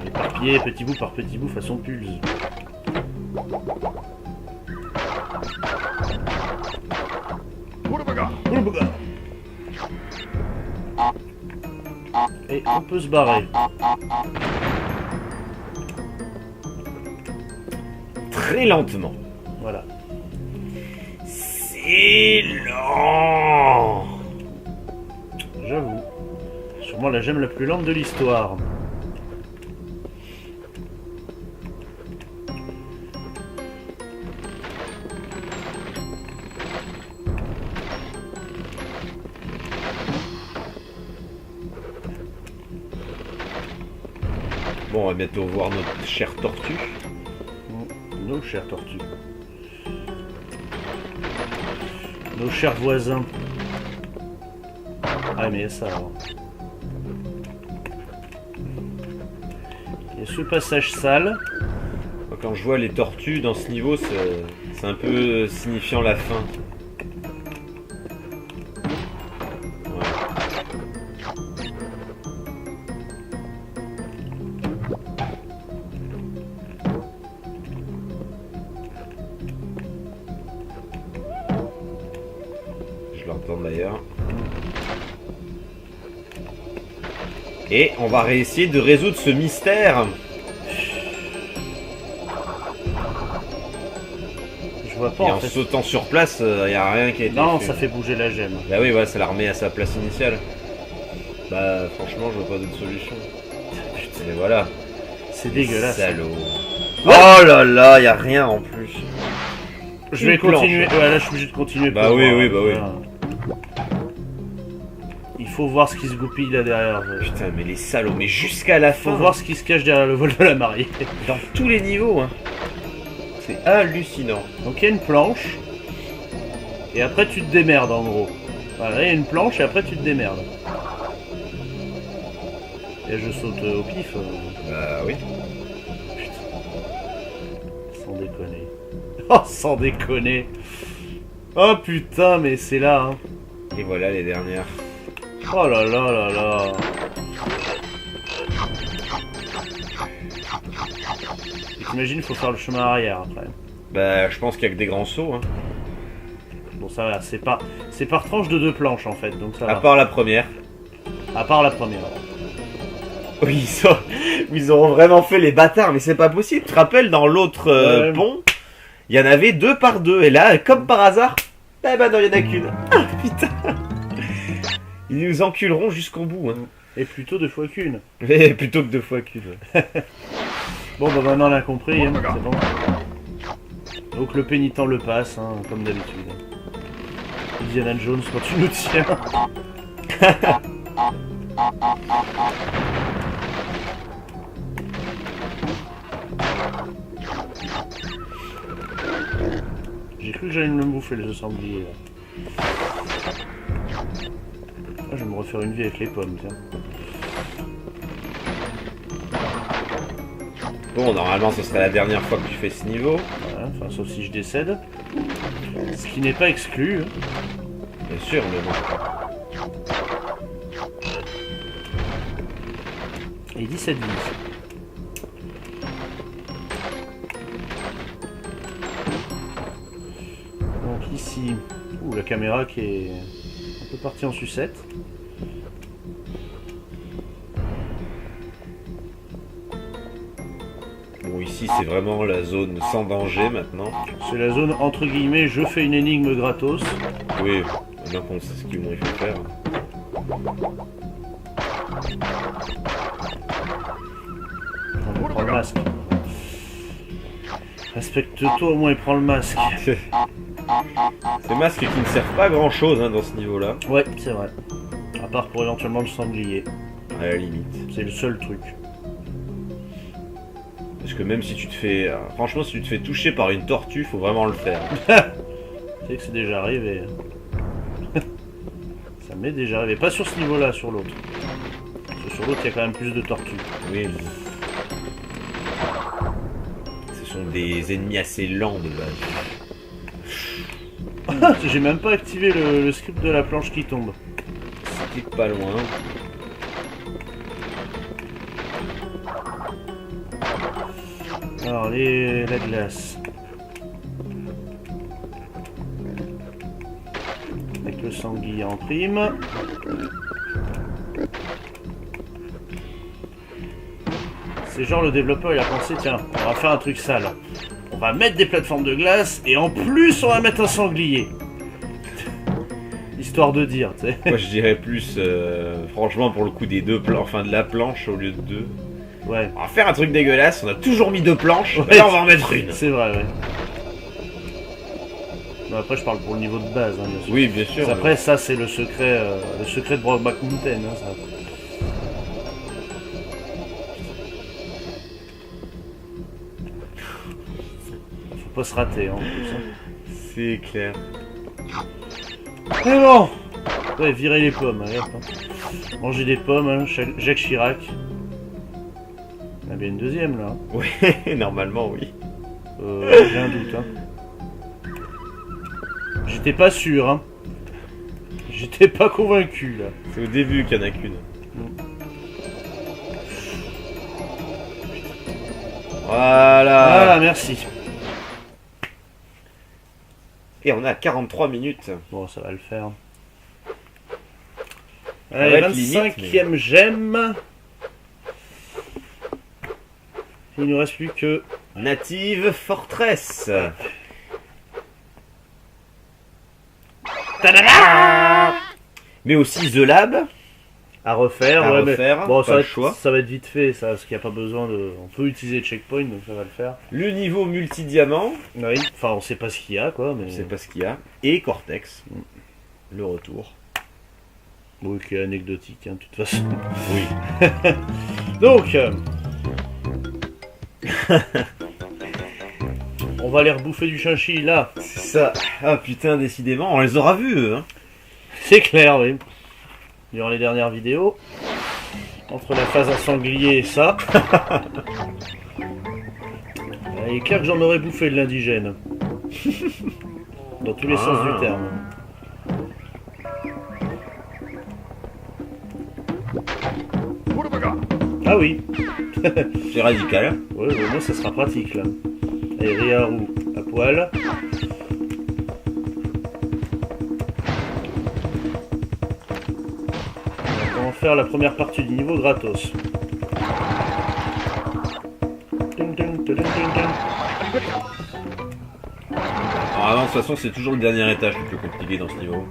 Éparpillé petit bout par petit bout façon pulse. Et on peut se barrer. Très lentement. Voilà. C'est lent. J'avoue. Sûrement la gemme la plus lente de l'histoire. Bon, on va bientôt voir notre chère tortue. Nos chers tortues. Nos chers voisins. Ah mais il y a ça alors. Il y a ce passage sale. Quand je vois les tortues dans ce niveau, c'est un peu signifiant la fin. Ouais. Je l'entends d'ailleurs. Et on va essayer de résoudre ce mystère. Je vois pas Et en en fait. sautant sur place, il n'y a rien qui a été Non, fait. ça fait bouger la gemme. Bah oui, ouais, ça la remet à sa place initiale. Bah franchement, je vois pas d'autre solution. Et voilà. C'est dégueulasse. Salaud. Oh là là, y a rien en plus. Je vais Une planche. continuer. Ouais, là, je suis obligé de continuer. Bah pour oui, voir, oui, bah oui. voilà. Il faut voir ce qui se goupille là derrière. Putain, mais les salauds, mais jusqu'à la Faut fin. voir ce qui se cache derrière le vol de la mariée. Dans tous les niveaux, hein. C'est hallucinant. Donc il y a une planche. Et après tu te démerdes en gros. Voilà, là il y a une planche et après tu te démerdes. Et je saute au pif. Oui. Sans déconner. Oh, sans déconner. Oh putain, mais c'est là. Hein. Et voilà les dernières. Oh là là là là. T'imagines, il faut faire le chemin arrière après. Bah, je pense qu'il y a que des grands sauts. Hein. Bon, ça va, c'est par tranche de 2 planches en fait, donc ça va. À part la première. À part la première. Oui, ils auront vraiment fait les bâtards, mais c'est pas possible. Tu te rappelles, dans l'autre pont, il y en avait 2 par 2. Et là, comme par hasard, eh ben non, il y en a qu'une. Ah putain. Ils nous enculeront jusqu'au bout. Hein. Et plutôt 2 fois qu'une. Mais plutôt que 2 fois qu'une. Bon, bah maintenant on a compris, hein, c'est bon. Donc le pénitent le passe, hein, comme d'habitude. Indiana Jones, quand tu nous tiens. J'ai cru que j'allais me bouffer le sanglier. Ah, je vais me refaire une vie avec les pommes, tiens. Bon, normalement, ce serait la dernière fois que tu fais ce niveau. Voilà, enfin, sauf si je décède. Ce qui n'est pas exclu. Hein. Bien sûr, mais bon. Et 17 vies. Donc ici, la caméra qui est un peu partie en sucette. Bon, ici, c'est vraiment la zone sans danger maintenant. C'est la zone entre guillemets, je fais une énigme gratos. Oui, maintenant qu'on sait ce qu'il faut faire. On prend le masque. Respecte-toi au moins et prends le masque. Ces masques qui ne servent pas à grand chose hein, dans ce niveau-là. Ouais, c'est vrai. À part pour éventuellement le sanglier. À la limite. C'est le seul truc. Parce que même si tu te fais... franchement, si tu te fais toucher par une tortue, faut vraiment le faire. Tu sais que c'est déjà arrivé. Ça m'est déjà arrivé. Pas sur ce niveau-là, sur l'autre. Parce que sur l'autre, il y a quand même plus de tortues. Oui, mais... ce sont des ennemis assez lents de base. J'ai même pas activé le script de la planche qui tombe. C'était pas loin. Alors, la glace. Avec le sanglier en prime. C'est genre le développeur il a pensé, tiens, on va faire un truc sale. On va mettre des plateformes de glace et en plus on va mettre un sanglier. Histoire de dire, tu sais. Moi je dirais plus, franchement pour le coup des 2 planches, enfin de la planche au lieu de 2. Ouais. On va faire un truc dégueulasse, on a toujours mis 2 planches, Ouais, mais là on va en mettre une. C'est vrai, ouais. Non, après je parle pour le niveau de base, hein, bien sûr. Oui, bien sûr. Après ça c'est le secret de Brokeback Mountain, hein, ça. Faut pas se rater, hein, en plus, hein. C'est clair. Mais bon. Ouais, virer les pommes, allez, hop, hein. Manger des pommes, hein, Jacques Chirac. Il y en a bien une deuxième là. Oui, normalement oui. J'ai un doute, hein. J'étais pas sûr, hein. J'étais pas convaincu là. C'est au début qu'il y en a qu'une. Voilà. Voilà, merci. Et on est à 43 minutes. Bon, ça va le faire. va Allez, être limite, 25e gemme. Il nous reste plus que... Native Fortress. Mais aussi The Lab. À refaire. À ouais, refaire, mais bon, pas le choix. ça va être vite fait, ça, parce qu'il n'y a pas besoin de... On peut utiliser le checkpoint, donc ça va le faire. Le niveau multi-diamant. Oui, enfin, on sait pas ce qu'il y a, quoi, mais... Je sais pas ce qu'il y a. Et Cortex. Le retour. Oui, qui est anecdotique, hein, de toute façon. Oui. Donc... On va aller rebouffer du chinchille là. C'est ça. Ah putain, décidément, on les aura vus eux. Hein. C'est clair, oui. Durant les dernières vidéos. Entre la phase à sanglier et ça. Il est clair que j'en aurais bouffé de l'indigène. Dans tous les sens du terme. Ah oui. C'est radical. Ouais, au moins ça sera pratique là. Et Riharu à poil. On va faire la première partie du niveau gratos. Alors non, de toute façon, c'est toujours le dernier étage le plus compliqué dans ce niveau.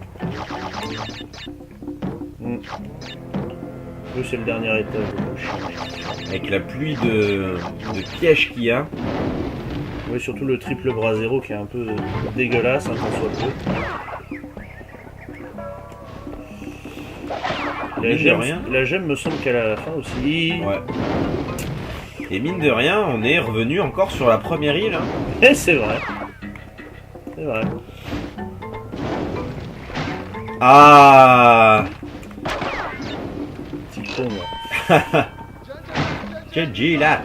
Oui, c'est le dernier étage. Avec la pluie de pièges qu'il y a. Oui, surtout le triple bras zéro qui est un peu dégueulasse, hein, tant soit peu. La gemme me semble qu'elle a la fin aussi. Ouais. Et mine de rien, on est revenu encore sur la première île. Hein. Et c'est vrai. C'est vrai. Ah Petit con, moi. GG là.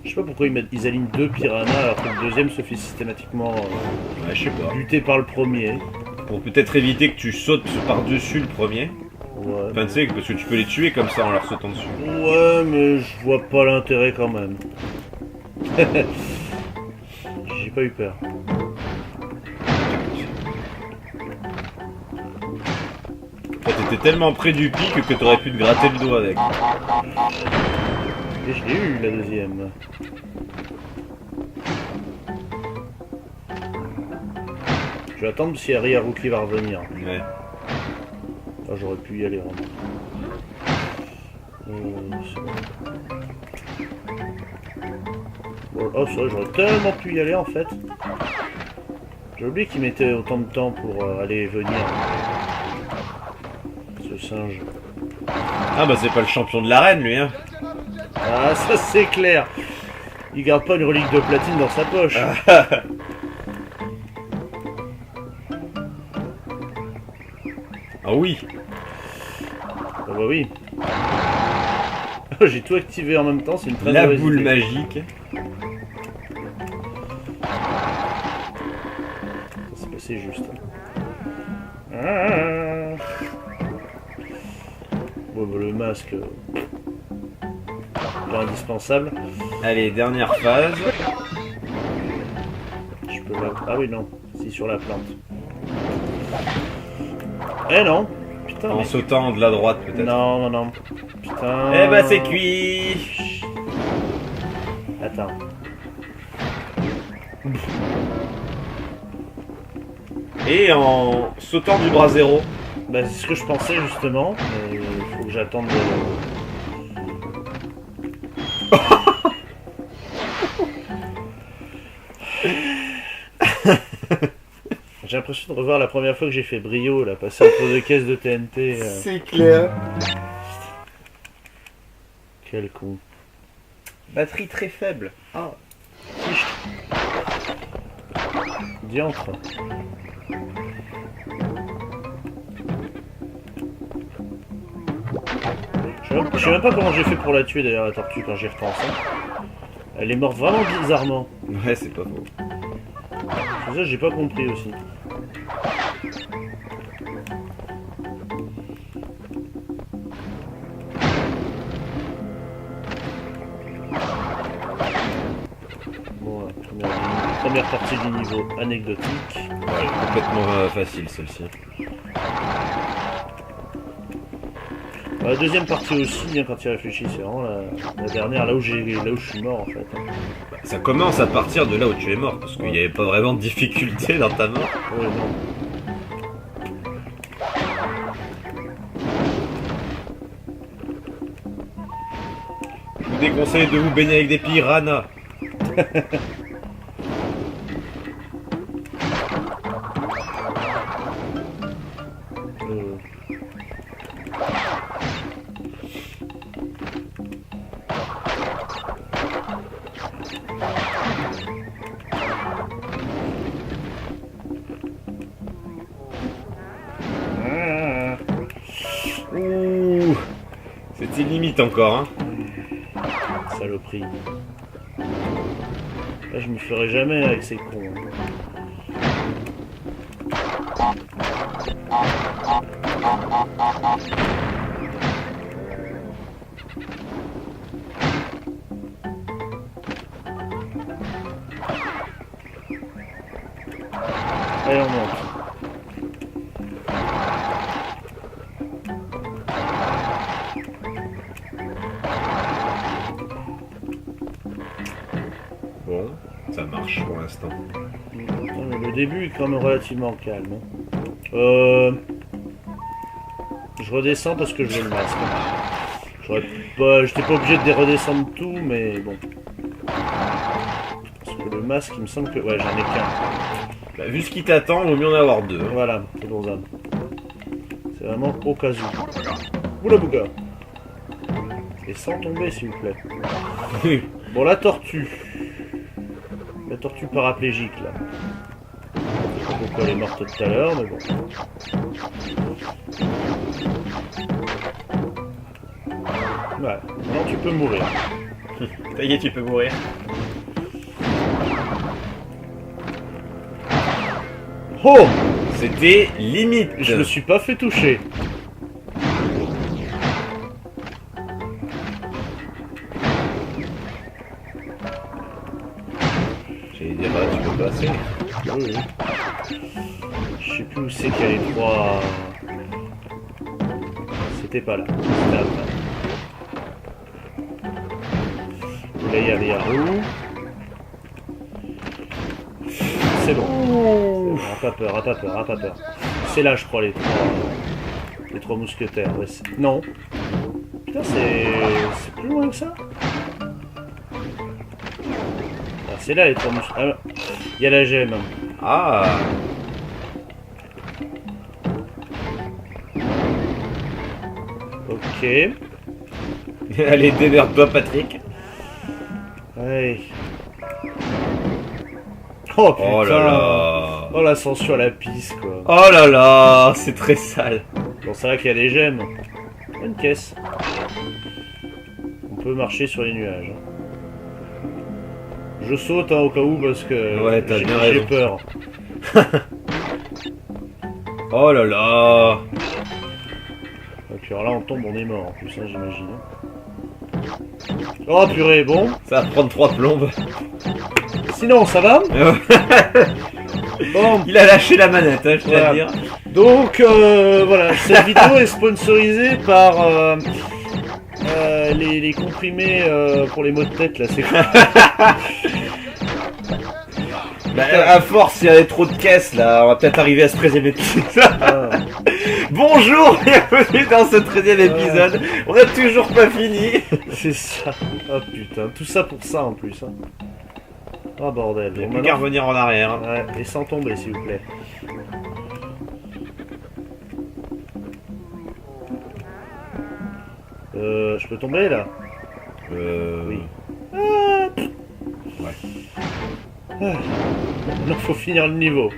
Je sais pas pourquoi ils alignent deux piranhas alors que le deuxième se fait systématiquement Ouais, je sais pas. buter par le premier. Pour peut-être éviter que tu sautes par-dessus le premier. Ouais, Enfin, tu sais, parce que tu peux les tuer comme ça en leur sautant dessus. ouais, mais je vois pas l'intérêt quand même. J'ai pas eu peur. Toi, t'étais tellement près du pic que t'aurais pu te gratter le doigt avec. Et je l'ai eu la deuxième. Je vais attendre si Riharu qui va revenir. Ouais. Ah, j'aurais pu y aller vraiment. C'est bon. Oh, c'est vrai, j'aurais tellement pu y aller en fait. J'ai oublié qu'il mettait autant de temps pour aller et venir. Ce singe. Ah bah c'est pas le champion de l'arène lui hein. Ah, ça c'est clair. Il garde pas une relique de platine dans sa poche. Ah oui. Ah bah oui. J'ai tout activé en même temps, c'est une très La mauvaise boule idée. magique. Ça s'est passé juste. Ah. Bon, bah, le masque. Pas indispensable. Allez, dernière phase. Je peux la... Ah oui, non. Si, sur la plante. Eh non. Putain, En mais... sautant de la droite peut-être. Non, non, non. Putain. Eh bah c'est cuit. Attends. Et en sautant du bras zéro. Bah, c'est ce que je pensais justement. Mais il faut que j'attende. J'ai l'impression de revoir la première fois que j'ai fait Brio, là, passer entre deux caisses de TNT. C'est clair. Quel con. Batterie très faible. Ah. Diantre. Je sais même pas comment j'ai fait pour la tuer d'ailleurs, la tortue, quand j'y repense. Hein. Elle est morte vraiment bizarrement. Ouais, c'est pas faux. C'est ça, j'ai pas compris aussi. Bon, première partie du niveau anecdotique. Ouais, complètement facile celle-ci. La deuxième partie aussi, hein, quand il réfléchit, c'est vraiment la dernière, là où je suis mort en fait. Ça commence à partir de là où tu es mort, parce qu'il n'y avait pas vraiment de difficulté dans ta mort. Ouais, non. Je vous déconseille de vous baigner avec des piranhas. Ouh, c'était limite encore, hein. Saloperie. Là, je me ferai jamais avec ces cons. Allez, on monte. Bon, ça marche pour l'instant. Non, mais le début est quand même relativement calme. Je redescends parce que je veux le masque. J'étais pas obligé de redescendre tout, mais bon. Parce que le masque, il me semble que... Ouais, j'en ai qu'un. Bah, vu ce qui t'attend, il vaut mieux en avoir deux. Hein. Voilà, c'est pour ça. C'est vraiment au cas où. Oula bouga. Et sans tomber, s'il vous plaît. Bon, la tortue. La tortue paraplégique, là. Je sais pas pourquoi elle est morte tout à l'heure, mais bon. Ouais, maintenant tu peux mourir. Ça y est, tu peux mourir. Oh! C'était limite. Je me suis pas fait toucher. J'allais dire, tu peux passer. Oui. Je sais plus où c'est qu'il y a les trois... C'était pas là. C'était après. Là, il y a les roues. C'est bon. A pas peur, a pas peur, a pas peur. C'est là, je crois, les trois mousquetaires. Ouais, non. Putain, c'est plus loin que ça. Ah, c'est là, les trois mousquetaires. Ah, il y a la gemme. Ah. Ok. Allez, démerde-toi, Patrick. Ouais. Oh putain. Oh là là. Oh, l'ascension à la piste, quoi. Oh là là, c'est très sale. Bon, c'est vrai qu'il y a des gemmes. Une caisse. On peut marcher sur les nuages. Je saute hein, au cas où parce que ouais, t'as bien j'ai raison. peur. Oh là là. Ok, alors là on tombe, on est mort en plus, hein, j'imagine. Oh purée, bon. Ça va prendre 3 plombes. Sinon, ça va? Bon. Il a lâché la manette, hein, je tiens à dire. Donc voilà, cette vidéo est sponsorisée par les comprimés pour les maux de tête là, c'est quoi? Bah, à force, il y avait trop de caisses là, on va peut-être arriver à ce 13e épisode. Bonjour, bienvenue dans ce 13e épisode. On a toujours pas fini. C'est ça. Oh putain, tout ça pour ça en plus. Hein. Oh bordel. Il n'y a plus qu'à revenir en arrière. Ouais, et sans tomber s'il vous plaît. Je peux tomber là? Oui. Ah, ouais. Ah. Non, faut finir le niveau.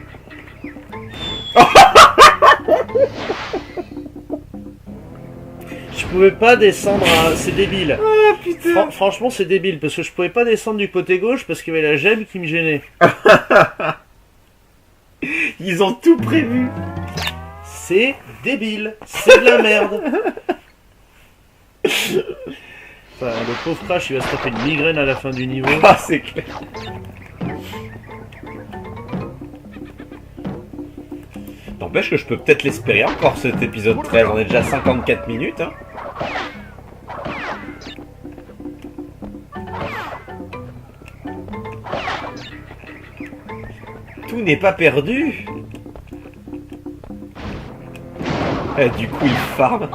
Je pouvais pas descendre à... C'est débile. Ah putain. Franchement c'est débile parce que je pouvais pas descendre du côté gauche parce qu'il y avait la gemme qui me gênait. Ils ont tout prévu. C'est débile. C'est de la merde. Enfin, le pauvre Crash il va se taper une migraine à la fin du niveau. Ah c'est clair. N'empêche que je peux peut-être l'espérer encore cet épisode 13, on est déjà à 54 minutes. Hein. Tout n'est pas perdu. Du coup il farme.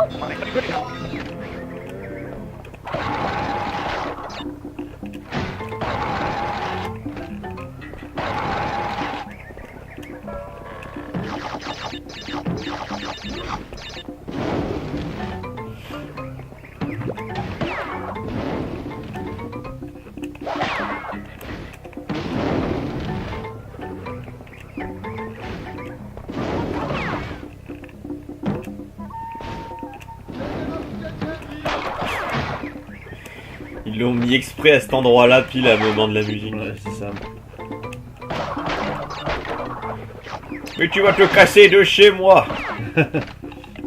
Ils l'ont mis exprès à cet endroit-là, pile à moment de la musique. Ouais, c'est ça. Mais tu vas te casser de chez moi.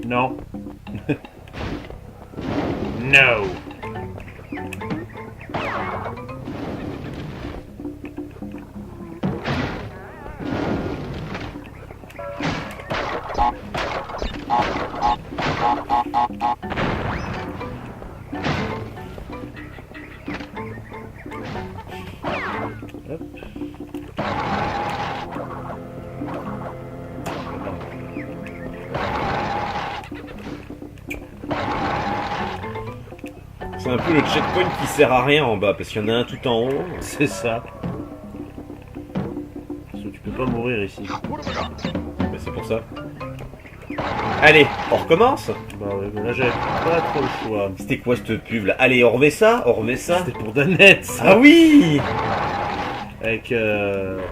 Non. No. Hop. C'est un peu le checkpoint qui sert à rien en bas, parce qu'il y en a un tout en haut. C'est ça. Parce que tu peux pas mourir ici. Bah, c'est pour ça. Allez, on recommence. Bah ouais, mais là j'avais pas trop le choix. C'était quoi cette pub là? Allez, on remet ça, on remet ça. C'était pour Danette, ça. Ah oui, Avec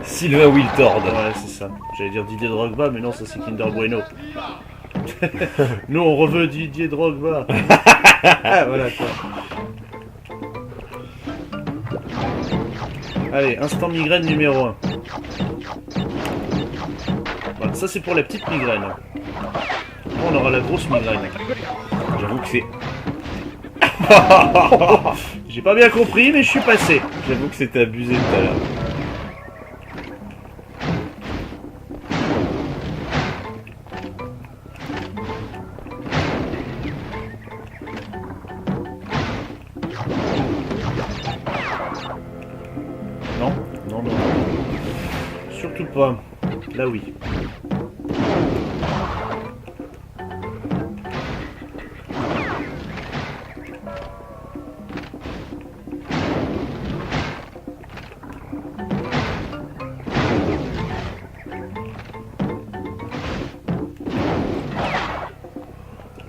Sylvain Wiltord. Ouais, c'est ça. J'allais dire Didier Drogba, mais non, ça c'est Kinder Bueno. Nous on reveut Didier Drogba. Voilà quoi. Allez, instant migraine numéro 1. Voilà, ça c'est pour la petite migraine. On aura la grosse migraine. J'avoue que c'est... J'ai pas bien compris, mais je suis passé. J'avoue que c'était abusé tout à l'heure. Non, non, non. Surtout pas. Là oui.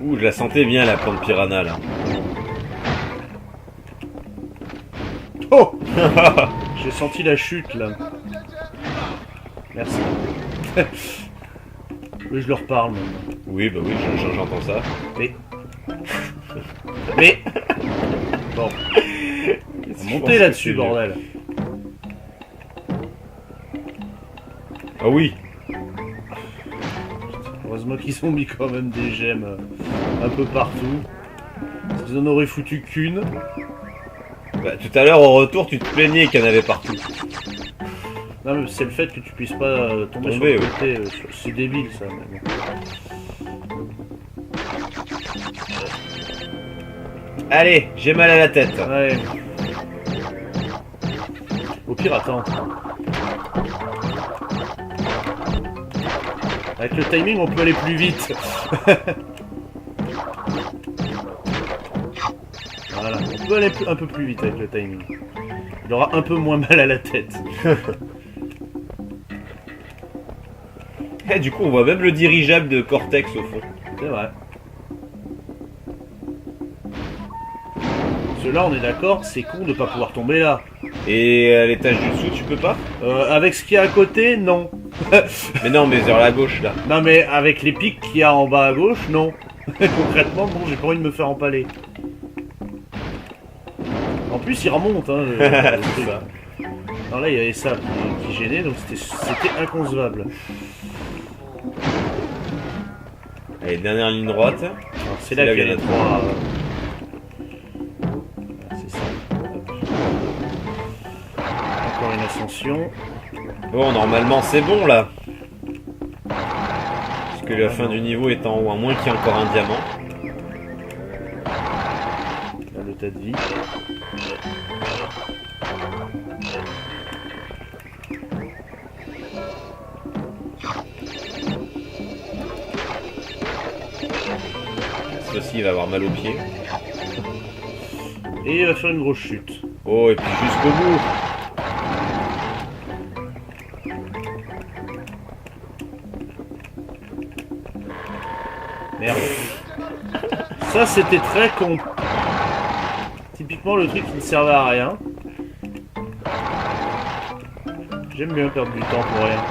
Ouh, je la sentais bien la plante piranha là. Oh. J'ai senti la chute là. Merci. Oui, je leur parle maintenant. Oui, bah oui, j'entends ça. Mais... Bon. Montez là-dessus, bordel. Ah oui. Heureusement qu'ils ont mis quand même des gemmes un peu partout. Ils en auraient foutu qu'une. Bah, tout à l'heure au retour, tu te plaignais qu'il y en avait partout. Non, mais c'est le fait que tu puisses pas tomber sur le côté. C'est débile ça. Mais bon. Allez, j'ai mal à la tête. Ouais. Au pire, attends. Avec le timing, on peut aller plus vite. Voilà, on peut aller un peu plus vite avec le timing. Il aura un peu moins mal à la tête. Et du coup, on voit même le dirigeable de Cortex au fond. C'est vrai. Ceux-là, on est d'accord, c'est con de pas pouvoir tomber là. Et à l'étage du dessous, tu peux pas? Avec ce qu'il y a à côté, non. Mais non, mais vers la gauche là. Non, mais avec les pics qu'il y a en bas à gauche, non. Concrètement, bon, j'ai pas envie de me faire empaler. En plus, il remonte, hein. Le truc. Non, là, il y avait ça qui gênait, donc c'était inconcevable. Allez, dernière ligne droite. C'est là qu'il y a les trois. C'est ça. Encore une ascension. Bon, normalement, c'est bon là. Parce que la fin du niveau est en haut, à moins qu'il y ait encore un diamant. Là, le tas de vie. Ceci, il va avoir mal aux pieds. Et il va faire une grosse chute. Oh, et puis jusqu'au bout. Merde. Ça, c'était très con. Typiquement le truc qui ne servait à rien. J'aime bien perdre du temps pour rien.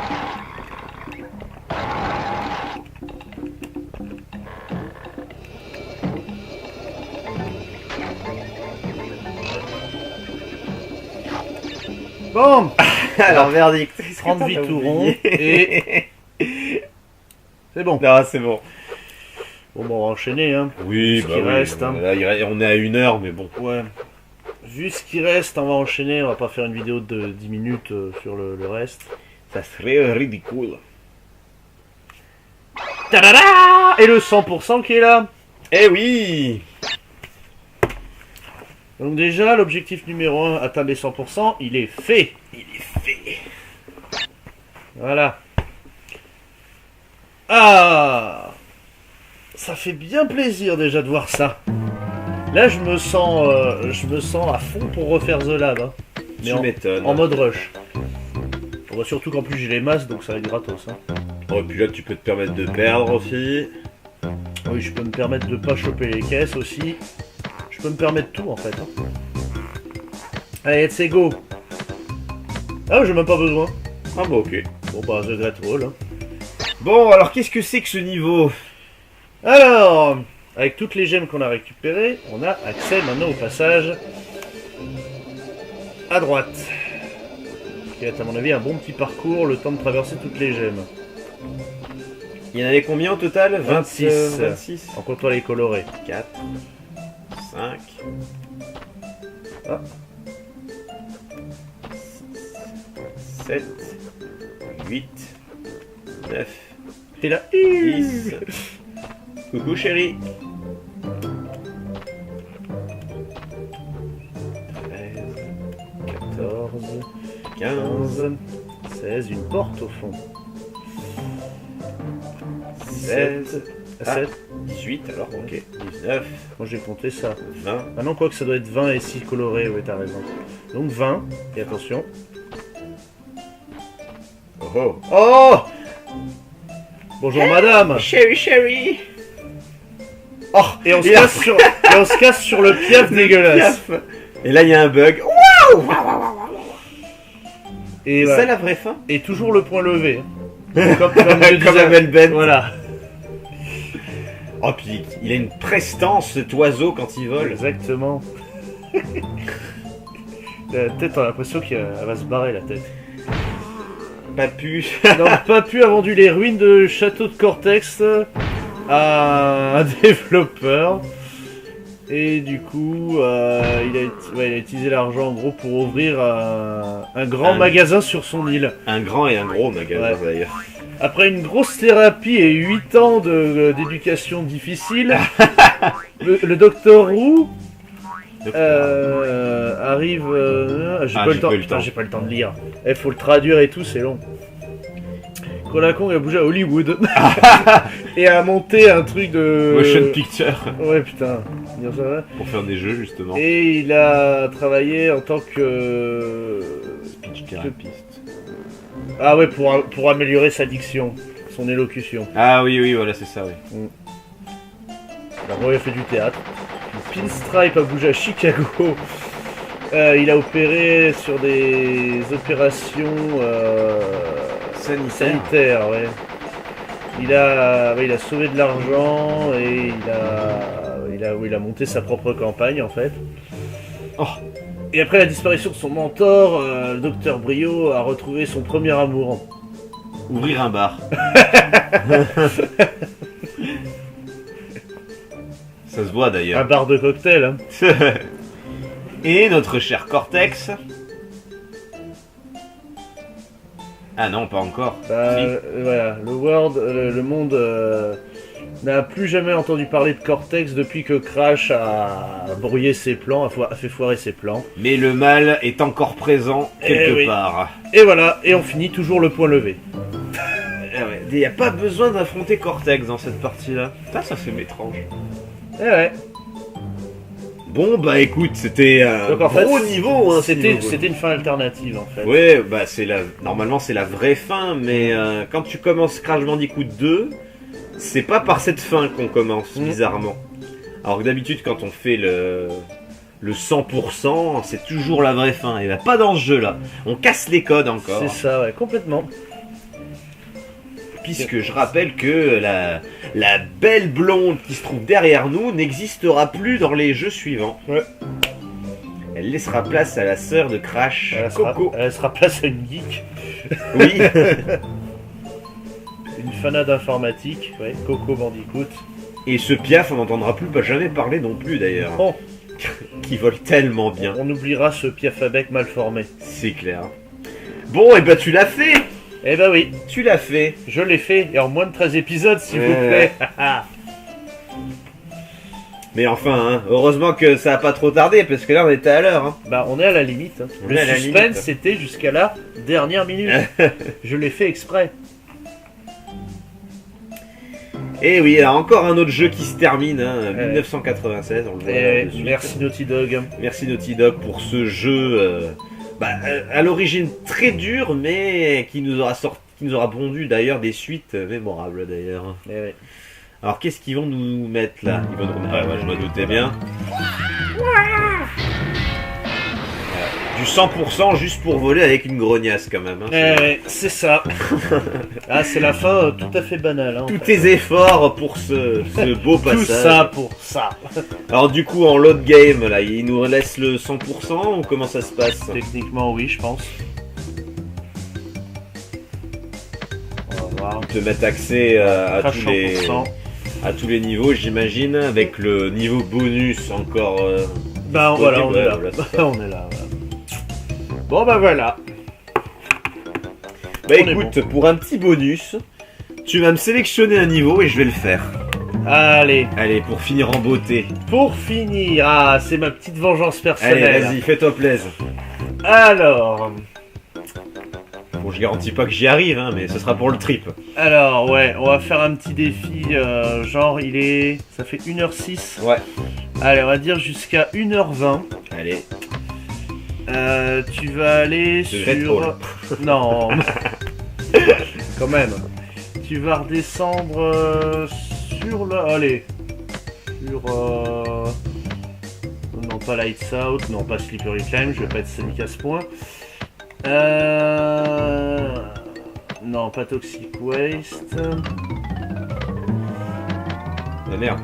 Bon, Alors, verdict. Qu'est-ce que 30 t'as Vitourons oublié et... C'est bon. Non, c'est bon. Bon, on va enchaîner, hein. Oui, Ce bah qui oui. reste, hein. Là, on est à 1 heure, mais bon. Ouais. Vu ce qui reste, on va enchaîner. On va pas faire une vidéo de 10 minutes sur le reste. Ça serait ridicule. Tadada! Et le 100% qui est là. Eh oui. Donc déjà, l'objectif numéro 1, atteindre les 100%, il est fait. Il est fait. Voilà. Ah! Ça fait bien plaisir déjà de voir ça. Là, je me sens à fond pour refaire The Lab. Hein. Mais Tu m'étonnes. en mode rush. Bon, bah, surtout qu'en plus j'ai les masses, donc ça va être gratos. Hein. Oh, et puis là, tu peux te permettre de perdre aussi. Oui, je peux me permettre de pas choper les caisses aussi. Je peux me permettre tout en fait. Hein. Allez, let's go. Ah, j'ai même pas besoin. Ah bah ok. Bon bah, The Great Wall. Hein. Bon, alors qu'est-ce que c'est que ce niveau? Alors, avec toutes les gemmes qu'on a récupérées, on a accès maintenant au passage à droite. Qui est à mon avis un bon petit parcours, le temps de traverser toutes les gemmes. Il y en avait combien au total? 26. 26. En comptant les colorés. 4. 5. Ah. 7. 8. 9. T'es là. 10. Coucou chérie. 13. 14, 15. 16, une porte au fond. 16. 7. 18 alors, ok. 19. Moi j'ai compté ça. 20. Ah non, quoi que ça doit être 20 et 6 colorés, ouais, t'as raison. Donc 20, et attention. Oh oh. Oh! Bonjour madame. Chérie, chérie. Oh, et on se casse sur le piaf dégueulasse. Piaf. Et là, il y a un bug. Et C'est voilà. ça la vraie fin? Et toujours le point levé. Comme le Comme disait- Amel Ben. Voilà. Oh, puis il a une prestance, cet oiseau, quand il vole. Exactement. La tête, on a l'impression qu'elle va se barrer la tête. Pas pu. Non, Papu a vendu les ruines de château de Cortex à un développeur. Et du coup, il a utilisé l'argent en gros pour ouvrir un grand magasin sur son île. Un grand et un gros magasin, Ouais. d'ailleurs. Après une grosse thérapie et 8 ans d'éducation difficile, le docteur Roux arrive... j'ai pas, pas eu le temps. J'ai pas le temps de lire. Il faut le traduire et tout, c'est long. Kola Kong a bougé à Hollywood et a monté un truc de... Motion picture. Ouais, putain. Dire ça, ouais. Pour faire des jeux, justement. Et il a travaillé en tant que... Speech therapist. Ah ouais, pour améliorer sa diction, son élocution. Ah oui, oui, voilà, c'est ça, oui. Alors, il a fait du théâtre. Pinstripe a bougé à Chicago. Il a opéré sur des opérations sanitaires, ouais. Il a sauvé de l'argent et il a monté sa propre campagne en fait. Oh. Et après la disparition de son mentor, le docteur Brio a retrouvé son premier amour. Ouvrir un bar. Ça se voit Un d'ailleurs. bar de cocktail. Hein. Et notre cher Cortex. Ah non, pas encore. Bah, Si. voilà, le monde n'a plus jamais entendu parler de Cortex depuis que Crash a brouillé ses plans, a fait foirer ses plans. Mais le mal est encore présent quelque oui. part. Et voilà, et on finit toujours le point levé. Il n'y a pas besoin d'affronter Cortex dans cette partie-là. Ça fait étrange. Et ouais, Bon, bah écoute, c'était un donc en fait, gros niveau. Hein, c'était une fin alternative en fait. Ouais, bah normalement c'est la vraie fin, mais quand tu commences Crash Bandicoot 2, c'est pas par cette fin qu'on commence, bizarrement. Alors que d'habitude, quand on fait le 100%, c'est toujours la vraie fin. Et bah pas dans ce jeu-là. On casse les codes encore. C'est ça, ouais, complètement. Puisque je rappelle que la belle blonde qui se trouve derrière nous n'existera plus dans les jeux suivants. Ouais. Elle laissera place à la sœur de Crash, Coco. Elle laissera place à une geek. Oui. Une fanade informatique, ouais, Coco Bandicoot. Et ce Piaf, on n'entendra plus jamais parler non plus d'ailleurs. Oh, Qui vole tellement bien. on oubliera ce Piaf à bec mal formé. C'est clair. Bon, et bah tu l'as fait. Eh ben oui, Tu l'as fait. je l'ai fait, et en moins de 13 épisodes, s'il vous Ouais. plaît. Mais enfin, hein, heureusement que ça a pas trop tardé, parce que là on était à l'heure. Hein. Bah, on est à la limite. Hein. On Le est à la suspense, limite. c'était jusqu'à la dernière minute. Je l'ai fait exprès. Et oui, alors encore un autre jeu qui se termine, hein, 1996, on le voit là, de suite. Merci Naughty Dog. Merci Naughty Dog pour ce jeu, à l'origine très dur, mais qui nous aura pondu d'ailleurs des suites mémorables d'ailleurs. Eh ouais. Alors qu'est-ce qu'ils vont nous mettre là? Ils vont nous... Ah, ouais, je me doutais bien. Du 100% juste pour voler avec une grognasse quand même. Hein. Ouais, c'est ça. Ah, c'est la fin tout à fait banale. Hein, en Tous fait. tes efforts pour ce beau passage. Tout ça pour ça. Alors du coup en load game là, il nous laisse le 100% ou comment ça se passe? Techniquement, oui, je pense. On va voir. Te mettre accès à Crash tous les niveaux j'imagine, avec le niveau bonus encore... Bah voilà, on est là. voilà, c'est ça. On est là. Voilà. Bon bah voilà. Bah On est écoute, pour un petit bonus, tu vas me sélectionner un niveau et je vais le faire. Allez, Allez, pour finir en beauté. pour finir, ah, c'est ma petite vengeance Allez, personnelle. vas-y, fais-toi plaisir. Alors, Bon, je garantis pas que j'y arrive, hein, mais ce sera pour le trip. ouais, on va faire un petit défi, genre ça fait 1h06. Ouais. Allez, on va dire jusqu'à 1h20. Allez, Tu vas aller de Red sur... Bull. Non. Quand même. Tu vas redescendre sur le... Allez. Sur... Non, pas Lights Out. Non, pas Slippery Climb. Je vais pas être sadique à ce point. Non, pas Toxic Waste. Ah merde.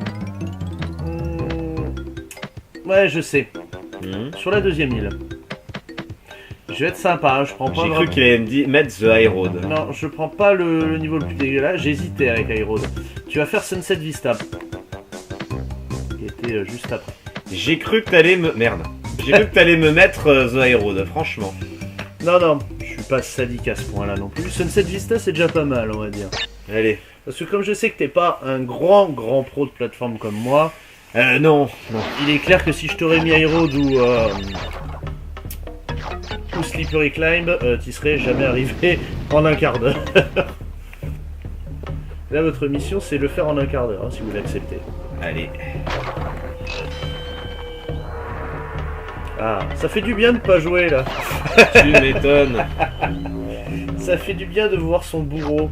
Ouais, je sais. Mhm. Sur la deuxième île. Je vais être sympa, hein, je prends pas J'ai cru vraiment... qu'il allait me mettre The High Road. Non, je prends pas le niveau le plus dégueulasse, j'hésitais avec High Road. Tu vas faire Sunset Vista. Qui était juste après. J'ai cru que t'allais me... Merde. J'ai cru que t'allais me mettre The High Road, franchement. Non, je suis pas sadique à ce point-là non plus. Sunset Vista, c'est déjà pas mal, on va dire. Allez. Parce que comme je sais que t'es pas un grand pro de plateforme comme moi, Non. il est clair que si je t'aurais mis High Road ou Slippery Climb, t'y serais jamais arrivé en un quart d'heure. Là, votre mission, c'est le faire en un quart d'heure, hein, si vous l'acceptez. Allez. Ah, ça fait du bien de pas jouer, là. Tu m'étonnes. Ça fait du bien de voir son bourreau.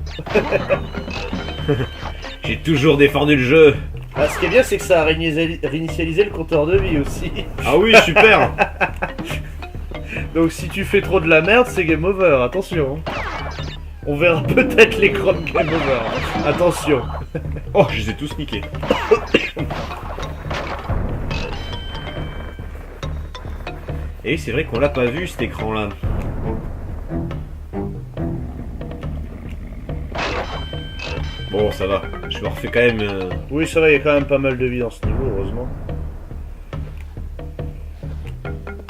J'ai toujours défendu le jeu. Ah, ce qui est bien, c'est que ça a réinitialisé le compteur de vie aussi. Ah oui, super. Donc si tu fais trop de la merde, c'est game over, attention. On verra peut-être l'écran de game over. Attention. Oh, je les ai tous niqués. Et oui, c'est vrai qu'on l'a pas vu cet écran-là. Bon, ça va. Je me refais quand même... Oui, ça va, il y a quand même pas mal de vie dans ce niveau, heureusement.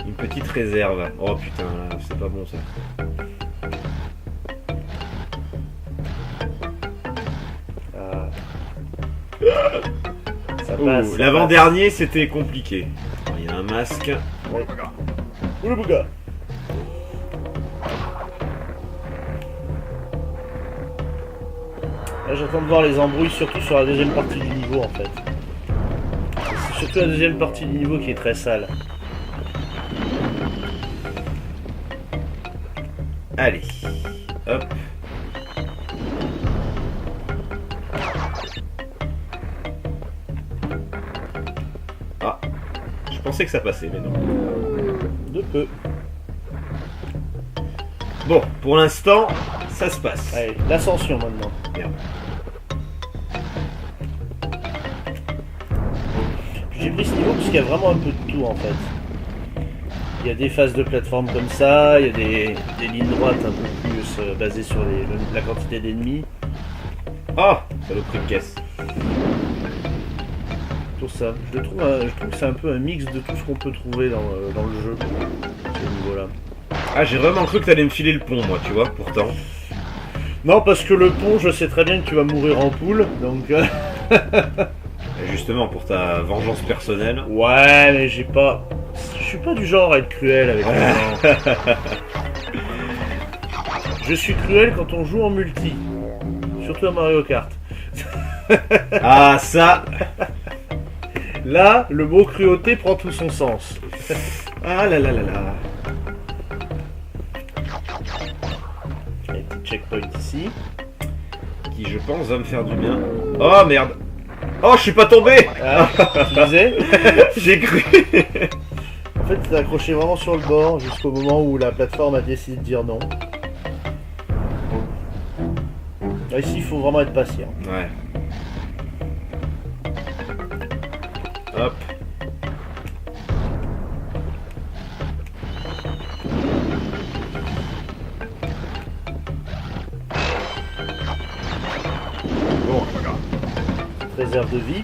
une petite réserve. Oh putain, là, c'est pas bon ça. Ah. Ça passe. ça L'avant-dernier, c'était compliqué. Il y a un masque. passe. Ouais. Ouh le bouga. Là, j'attends de voir les embrouilles, surtout sur la deuxième partie du niveau en fait. C'est surtout la deuxième partie du niveau qui est très sale. Allez. Hop. Ah. Je pensais que ça passait, mais non. De peu. Bon, pour l'instant, ça se passe. Allez, l'ascension maintenant. Merde. J'ai pris ce niveau parce qu'il y a vraiment un peu de tout en fait. y a des phases de plateforme comme ça, il y a des lignes droites un peu plus basées sur la quantité d'ennemis. Oh, saloperie de caisse. Tout ça. Je trouve que c'est un peu un mix de tout ce qu'on peut trouver dans le jeu, à ce niveau-là. Ah, j'ai vraiment cru que t'allais me filer le pont, moi, tu vois, pourtant. Non, parce que le pont, je sais très bien que tu vas mourir en poule, donc... Et justement, pour ta vengeance personnelle. Ouais, mais je suis pas du genre à être cruel avec les gens. Je suis cruel quand on joue en multi. Surtout à Mario Kart. Ah, ça. Là, le mot cruauté prend tout son sens. Ah là là là là. Il y a un petit checkpoint ici. Qui, je pense, va me faire du bien. Oh, merde. Oh, je suis pas tombé. Ah, tu disais. J'ai cru. En fait, t'es accroché vraiment sur le bord jusqu'au moment où la plateforme a décidé de dire non. Là, ici, il faut vraiment être patient. Ouais. Hop. Bon. Réserve de vie.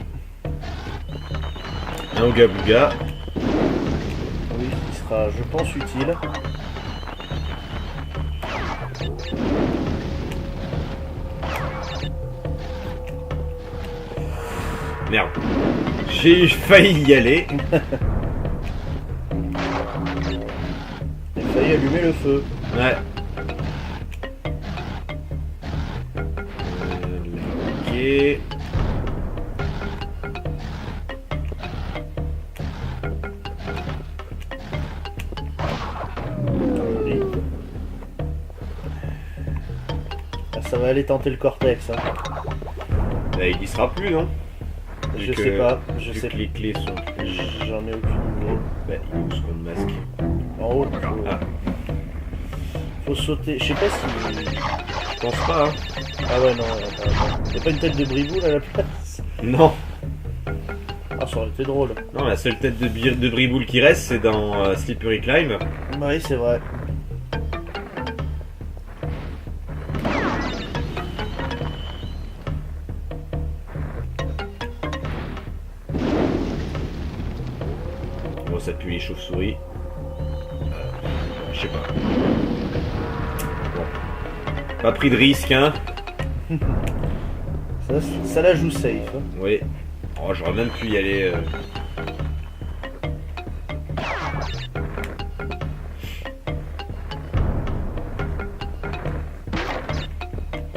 Un Ooga Booga. Oui, qui sera, je pense, utile. Merde. J'ai failli y aller. Il a failli allumer le feu. Ouais. Ok. Joli. Ah, ça va aller tenter le cortex. Hein. Là, il y sera plus, non? Je Vu sais que- pas. Je vu sais que les clés sont plus... J'en ai aucune idée. Bah, il est où ce compte masque? En haut, Ah. faut sauter. Je sais pas si. Je pense pas, hein. Ah ouais, non, y'a pas une tête de briboule à la place. Non. Ah, ça aurait été drôle. Non, la seule tête de Briboule qui reste, c'est dans Slippery Climb. Oui, c'est vrai. Bon, ça pue les chauves-souris. Je sais pas. Bon. Pas pris de risque, hein. Ça la joue safe. Hein. Oui. Oh, j'aurais même pu y aller.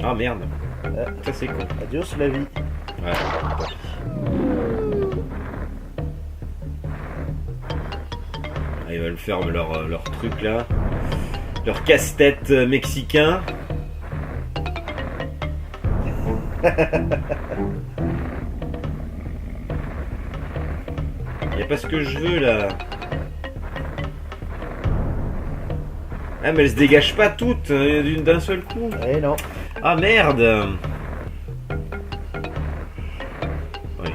Ah merde. Ça c'est con. Adios la vie. Ouais. tant pis. Ah, ils veulent faire leur truc là. Leur casse-tête mexicain. Y a pas ce que je veux là. Ah mais elles se dégagent pas toutes d'un seul coup. Eh non. Ah merde. Oui.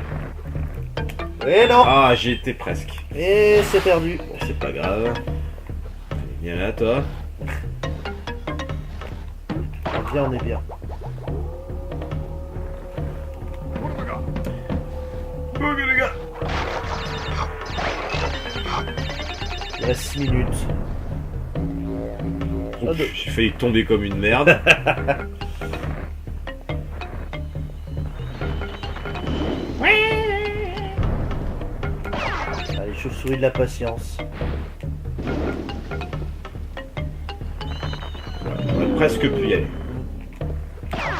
Eh non. Ah j'y étais presque. Et c'est perdu. Bon, c'est pas grave. Viens là toi. Bien, on est bien. Il reste 6 minutes. Ouf, j'ai failli tomber comme une merde. Allez, chauve-souris de la patience. On aurait presque pu y aller.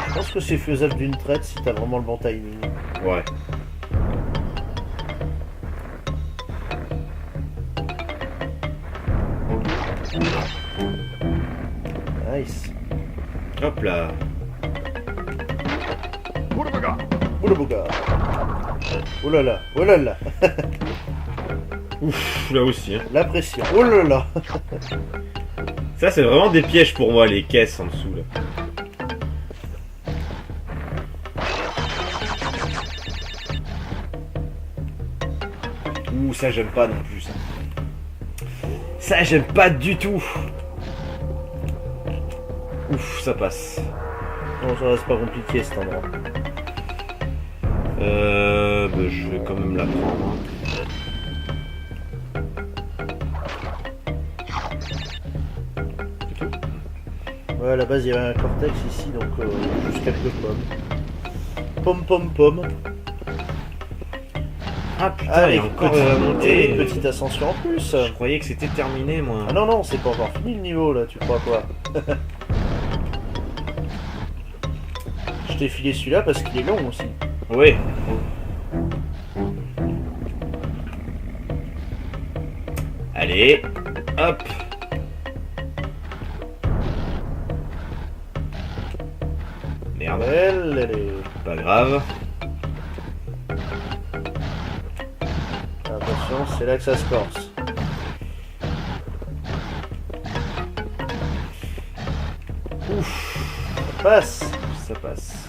Je pense que c'est faisable d'une traite si t'as vraiment le bon timing. Ouais. Nice. Hop là. Oula bouga. Oulala, oulala. Ouf, là aussi. Hein. La pression. Oulala. Ça c'est vraiment des pièges pour moi, les caisses en dessous là. Ouh, ça j'aime pas non plus ça. Ça, j'aime pas du tout. Ouf, ça passe. Non, ça reste pas compliqué cet endroit. Bah, je vais quand même la prendre. Ouais, à la base il y avait un cortex ici, donc juste quelques pommes. Pomme, pomme, pomme. Ah putain, Allez, il y a encore montée, une petite ascension en plus. Je croyais que c'était terminé, moi. Ah non, non, c'est pas encore fini le niveau là, tu crois quoi? Je t'ai filé celui-là parce qu'il est long aussi. Oui. Allez, hop. Merde, Elle est... pas grave. Attention, c'est là que ça se corse. Ouf, Ça passe. ça passe.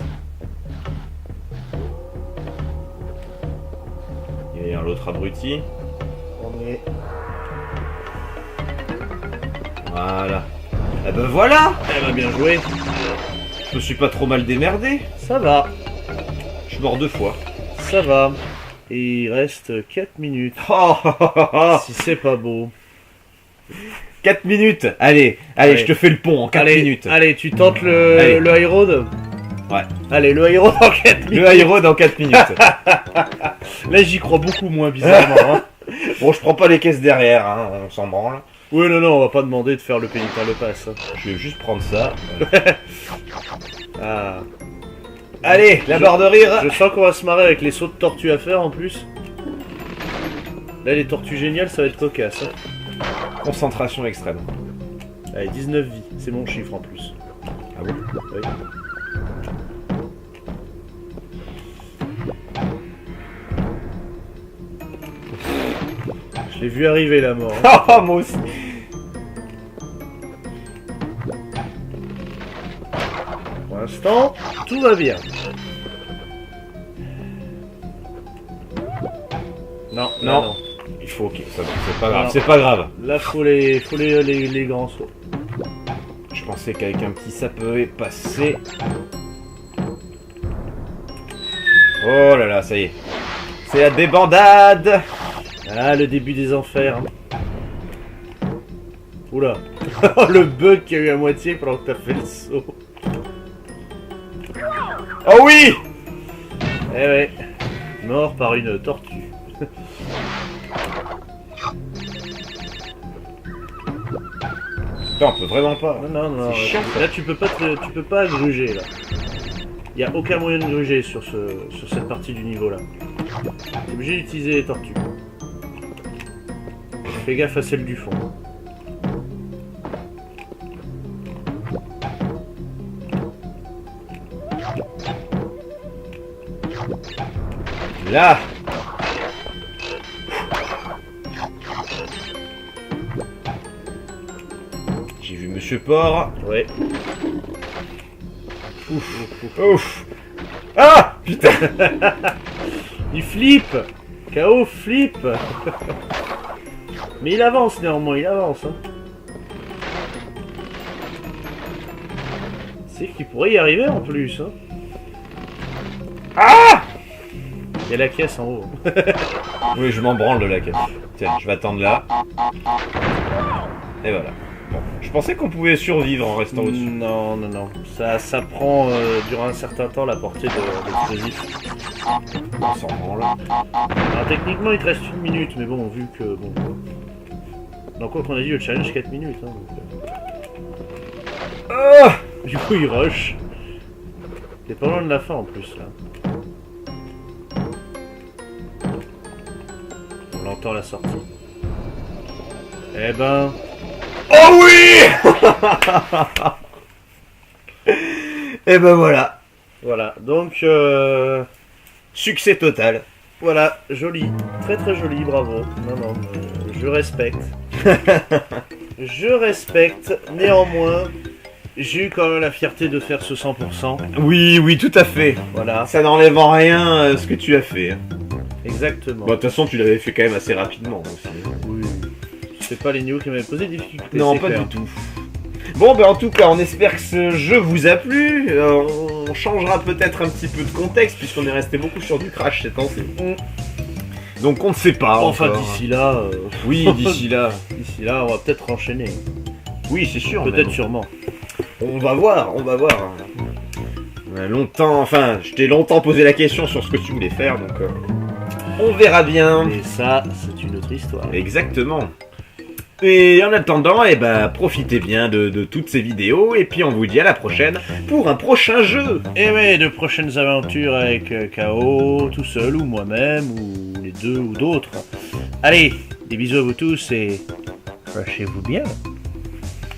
Il y a l'autre abruti. On est... Voilà. Eh ben voilà. Eh ben bien joué. Je me suis pas trop mal démerdé. Ça va. Je suis mort 2 fois. Ça va. Et il reste 4 minutes. Oh, Si c'est pas beau. 4 minutes. Allez, allez, je te fais le pont en 4 allez, minutes. Allez, tu tentes Allez. le high road. Ouais. Allez, le high road en 4 minutes. Le high road en 4 minutes. Là, j'y crois beaucoup moins bizarrement. Hein. Bon, je prends pas les caisses derrière, hein, on s'en branle. Oui, non, non, on va pas demander de faire le pénitent le pass. Hein. Je vais juste prendre ça. Ah. Allez, la barre de rire. Je sens qu'on va se marrer avec les sauts de tortues à faire en plus. Là, les tortues géniales, ça va être cocasse. Hein. Concentration extrême. Allez, 19 vies, c'est mon chiffre en plus. Ah bon? Oui. Je l'ai vu arriver la mort. Hein. Ah, moi aussi. Pour l'instant, tout va bien. Non, Non. non. Il faut, ok, ça va, c'est pas grave, Non. c'est pas grave. Là, faut les grands sauts. Je pensais qu'avec un petit ça pouvait passer. Oh là là, ça y est. C'est la débandade. Ah, le début des enfers. Hein. Oula. Le bug qu'il y a eu à moitié pendant que t'as fait le saut. Oh oui. Eh ouais. Mort par une tortue. Putain, on peut vraiment pas. Non, non, non. C'est chiant, ça. Là, tu peux pas gruger, là. Il n'y a aucun moyen de gruger sur cette partie du niveau, là. T'es obligé d'utiliser les tortues. Fais gaffe à celle du fond. Là. J'ai vu Monsieur Porc. Ouais. Ouf. Ah putain. Il flippe. KO flippe. Mais il avance néanmoins, il avance. Hein. C'est qu'il pourrait y arriver en plus. Hein. Ah. Il y a la caisse en haut. Oui, je m'en branle de la caisse. Tiens, je vais attendre là. Et voilà. Bon, je pensais qu'on pouvait survivre en restant au-dessus. Non, non, non. Ça prend durant un certain temps la portée de l'explosif. On s'en branle. Alors techniquement il te reste 1 minute, mais bon, vu que... Bon. Donc quoi qu'on a dit, le challenge 4 minutes. Hein, donc, Ah. Du coup il rush. T'es pas loin de la fin en plus là. On l'entend à la sortie. Eh ben... Oh oui. Et ben voilà. Voilà, donc... Succès total. Voilà, joli. Très très joli, bravo. Non, non, je respecte. Je respecte. Néanmoins, j'ai eu quand même la fierté de faire ce 100%. Oui, oui, tout à fait. Voilà, Ça n'enlève en rien ce que tu as fait. exactement. Bon, de toute façon, tu l'avais fait quand même assez rapidement aussi. Oui. C'est pas les niveaux qui m'avaient posé des difficultés. Non, c'est pas clair. du tout. Bon, ben en tout cas, on espère que ce jeu vous a plu. On changera peut-être un petit peu de contexte, puisqu'on est resté beaucoup sur du Crash ces temps-ci. Donc on ne sait pas. Enfin, encore. d'ici là. Oui, d'ici là. D'ici là, on va peut-être enchaîner. Oui, c'est sûr. Peut-être mais sûrement. bon. On va voir, on va voir. On a longtemps, enfin, je t'ai longtemps posé la question sur ce que tu voulais faire, donc on verra bien. Et ça, c'est une autre histoire. Exactement. Et en attendant, eh ben, profitez bien de toutes ces vidéos, et puis on vous dit à la prochaine pour un prochain jeu. Et ouais, de prochaines aventures avec KO, tout seul, ou moi-même, ou les deux, ou d'autres. Allez, des bisous à vous tous, et crachez-vous bien.